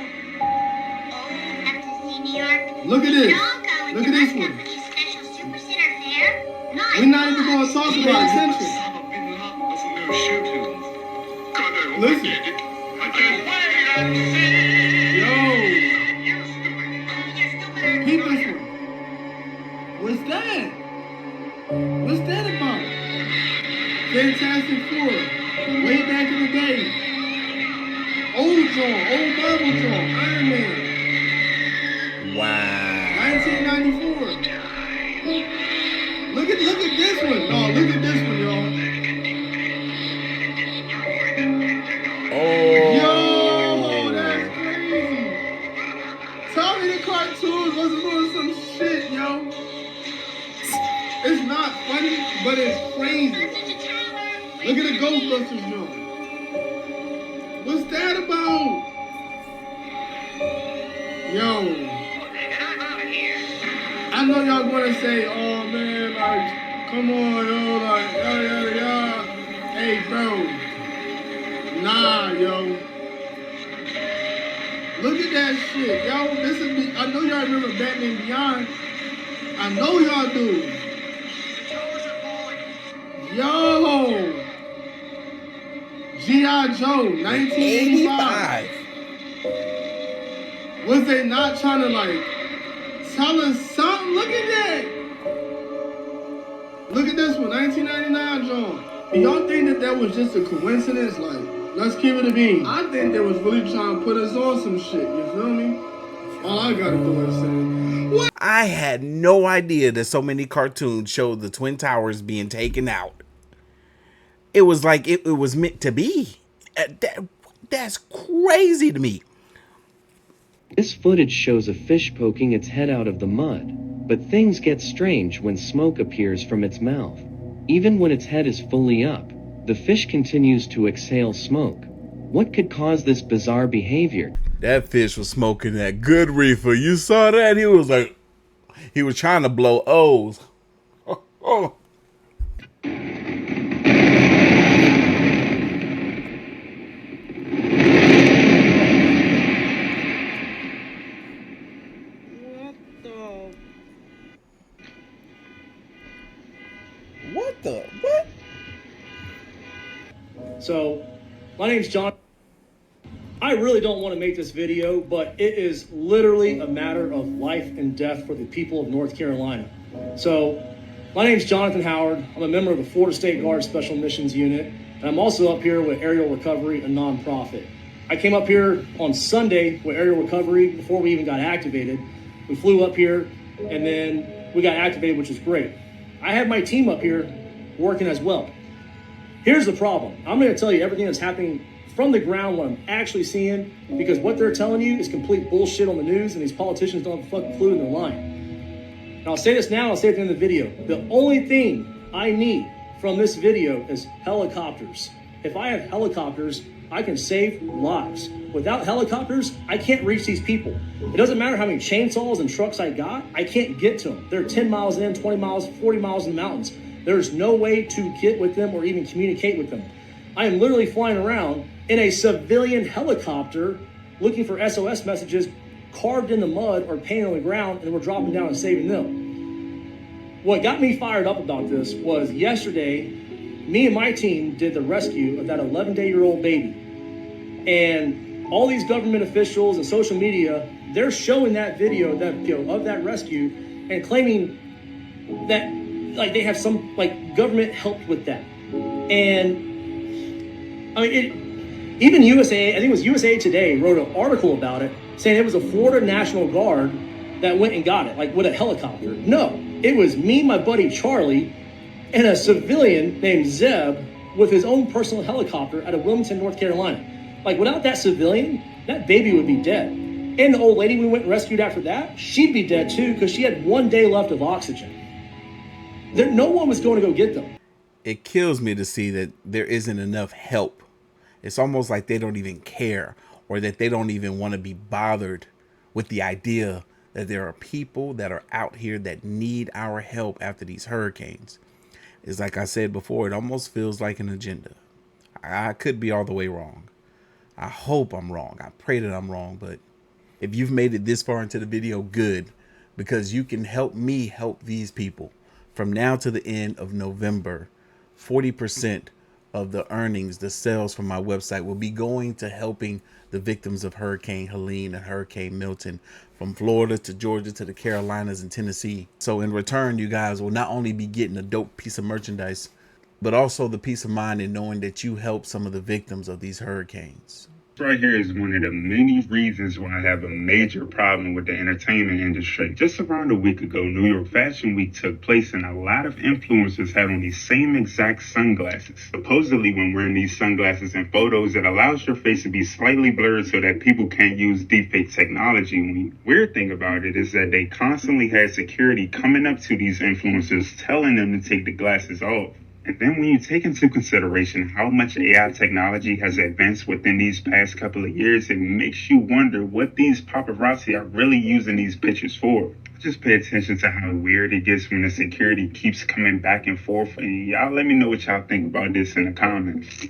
S12: Look at this. Look at this one. We're not even gonna talk about attention. Listen. Yo. Peep this one. What's that? What's that about? Fantastic Four. Way back in the day. Old Marvel John, Iron Man.
S1: Wow.
S12: 1994. Look at this one. No, look at this one, y'all.
S1: Oh.
S12: Yo, that's crazy. Tell me the cartoons wasn't doing some shit, yo. It's not funny, but it's crazy. Look at the Ghostbusters, yo. What's that about? Yo. I know y'all gonna say, oh man, like, come on, yo, like, yada. Hey, bro. Nah, yo. Look at that shit, yo. This is me. I know y'all remember Batman Beyond. I know y'all do. Yo. G.I. Joe, 1985. Was they not trying to like tell us something? Look at that. Look at this one, 1999 John. Do y'all think that was just a coincidence? Like, let's keep it a bean. I think they was really trying to put us on some shit, you feel me? All I gotta do is say, what?
S1: I had no idea that so many cartoons showed the Twin Towers being taken out. It was like it was meant to be. That's crazy to me.
S19: This footage shows a fish poking its head out of the mud, but things get strange when smoke appears from its mouth. Even when its head is fully up, the fish continues to exhale smoke. What could cause this bizarre behavior?
S1: That fish was smoking that good reefer. You saw that? He was like, he was trying to blow O's. Oh. What the? What?
S21: So, my name's John. I really don't want to make this video, but it is literally a matter of life and death for the people of North Carolina. So, my name's Jonathan Howard. I'm a member of the Florida State Guard Special Missions Unit, and I'm also up here with Aerial Recovery, a nonprofit. I came up here on Sunday with Aerial Recovery before we even got activated. We flew up here, and then we got activated, which is great. I have my team up here working as well. Here's the problem. I'm going to tell you everything that's happening from the ground, what I'm actually seeing, because what they're telling you is complete bullshit on the news, and these politicians don't have a fucking clue, and they're lying. And I'll say this now, I'll say it at the end of the video. The only thing I need from this video is helicopters. If I have helicopters, I can save lives. Without helicopters, I can't reach these people. It doesn't matter how many chainsaws and trucks I got, I can't get to them. They're 10 miles in, 20 miles, 40 miles in the mountains. There's no way to get with them or even communicate with them. I am literally flying around in a civilian helicopter looking for SOS messages carved in the mud or painted on the ground, and we're dropping down and saving them. What got me fired up about this was yesterday, me and my team did the rescue of that 11-day-old baby. And all these government officials and social media, they're showing that video of that rescue and claiming that like they have some like government helped with that. And I mean, even USA, I think it was USA Today, wrote an article about it saying it was a Florida National Guard that went and got it, like with a helicopter. No, it was me, my buddy Charlie, and a civilian named Zeb with his own personal helicopter out of Wilmington, North Carolina. Like without that civilian, that baby would be dead. And the old lady we went and rescued after that, she'd be dead too because she had 1 day left of oxygen. No one was going to go get them.
S1: It kills me to see that there isn't enough help. It's almost like they don't even care, or that they don't even want to be bothered with the idea that there are people that are out here that need our help after these hurricanes. It's like I said before, it almost feels like an agenda. I could be all the way wrong. I hope I'm wrong. I pray that I'm wrong, but if you've made it this far into the video, good, because you can help me help these people. From now to the end of November, 40% of the earnings, the sales from my website will be going to helping the victims of Hurricane Helene and Hurricane Milton, from Florida to Georgia to the Carolinas and Tennessee. So in return, you guys will not only be getting a dope piece of merchandise, but also the peace of mind in knowing that you helped some of the victims of these hurricanes.
S22: Right here is one of the many reasons why I have a major problem with the entertainment industry. Just around a week ago, New York Fashion Week took place, and a lot of influencers had on these same exact sunglasses. Supposedly, when wearing these sunglasses in photos, it allows your face to be slightly blurred so that people can't use deepfake technology. And the weird thing about it is that they constantly had security coming up to these influencers telling them to take the glasses off. And then when you take into consideration how much AI technology has advanced within these past couple of years, it makes you wonder what these paparazzi are really using these pictures for. Just pay attention to how weird it gets when the security keeps coming back and forth. And y'all let me know what y'all think about this in the comments.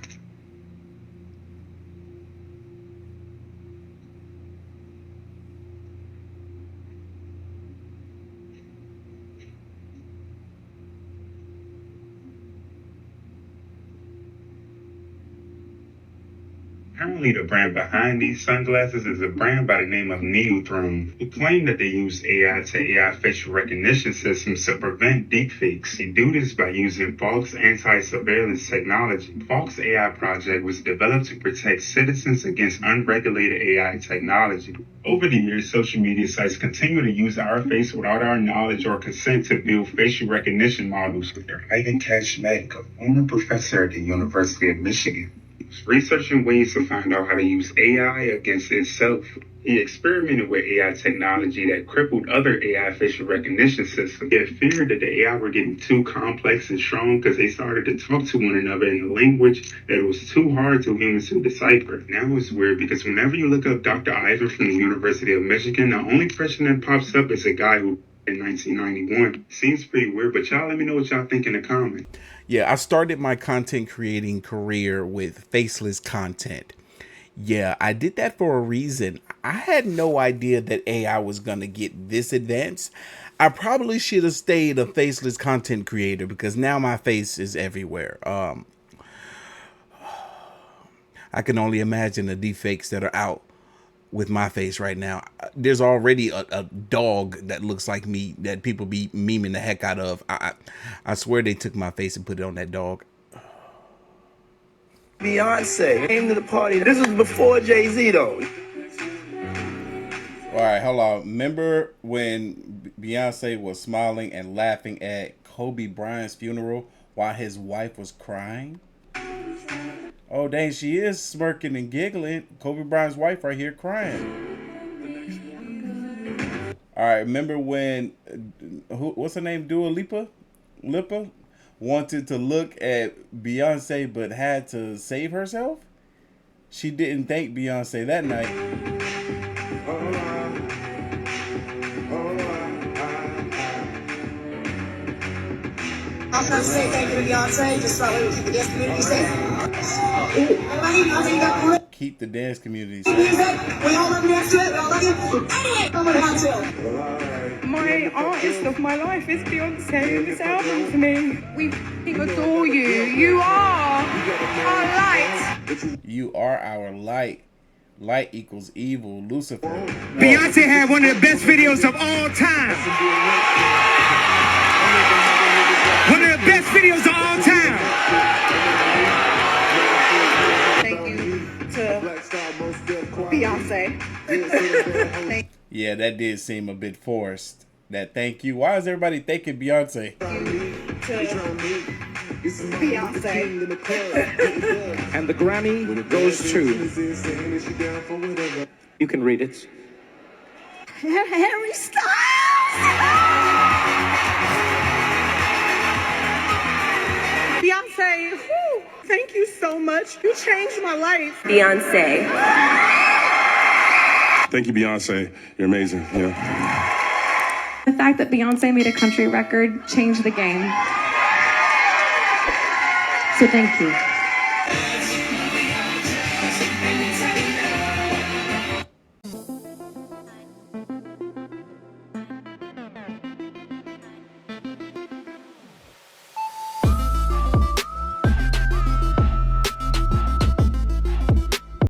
S22: Apparently, the brand behind these sunglasses is a brand by the name of Neothrone, who claim that they use AI to AI facial recognition systems to prevent deepfakes. They do this by using false anti-surveillance technology. The False AI project was developed to protect citizens against unregulated AI technology. Over the years, social media sites continue to use our face without our knowledge or consent to build facial recognition models. Ivan Kashmek, a former professor at the University of Michigan, was researching ways to find out how to use AI against itself. He experimented with AI technology that crippled other AI facial recognition systems. He feared that the AI were getting too complex and strong because they started to talk to one another in a language that was too hard for humans to decipher. Now it's weird because whenever you look up Dr. Ivan from the University of Michigan, the only person that pops up is a guy who in 1991. Seems pretty weird, but y'all let me know what y'all think in the comments.
S1: Yeah, I started my content creating career with faceless content. Yeah, I did that for a reason. I had no idea that AI was going to get this advanced. I probably should have stayed a faceless content creator because now my face is everywhere. I can only imagine the deepfakes that are out with my face right now. There's already a dog that looks like me that people be memeing the heck out of. I swear they took my face and put it on that dog.
S3: Beyonce came to the party. This was before Jay-Z though.
S1: All right, hold on. Remember when Beyonce was smiling and laughing at Kobe Bryant's funeral while his wife was crying? Oh, dang, she is smirking and giggling. Kobe Bryant's wife right here crying. All right, remember when, what's her name, Dua Lipa wanted to look at Beyonce but had to save herself? She didn't thank Beyonce that night.
S5: I'm trying to say thank you to Beyonce. Just start with keep the dance community safe.
S1: Keep the dance community
S5: safe. We all love you. We all love you.
S9: My artist of my life is Beyonce in this album for me. We adore you. You are our light.
S1: You are our light. Light equals evil. Lucifer.
S3: Beyonce had one of the best videos of all time. One of the best videos of all time.
S9: Thank you to Beyonce.
S1: Yeah, that did seem a bit forced. That thank you. Why is everybody thanking Beyonce?
S9: Beyonce.
S3: And the Grammy goes to. You can read it.
S9: Harry Styles. Beyonce, whew, thank you so much. You changed my life.
S5: Beyonce.
S8: Thank you, Beyonce. You're amazing. Yeah.
S23: The fact that Beyonce made a country record changed the game. So thank you.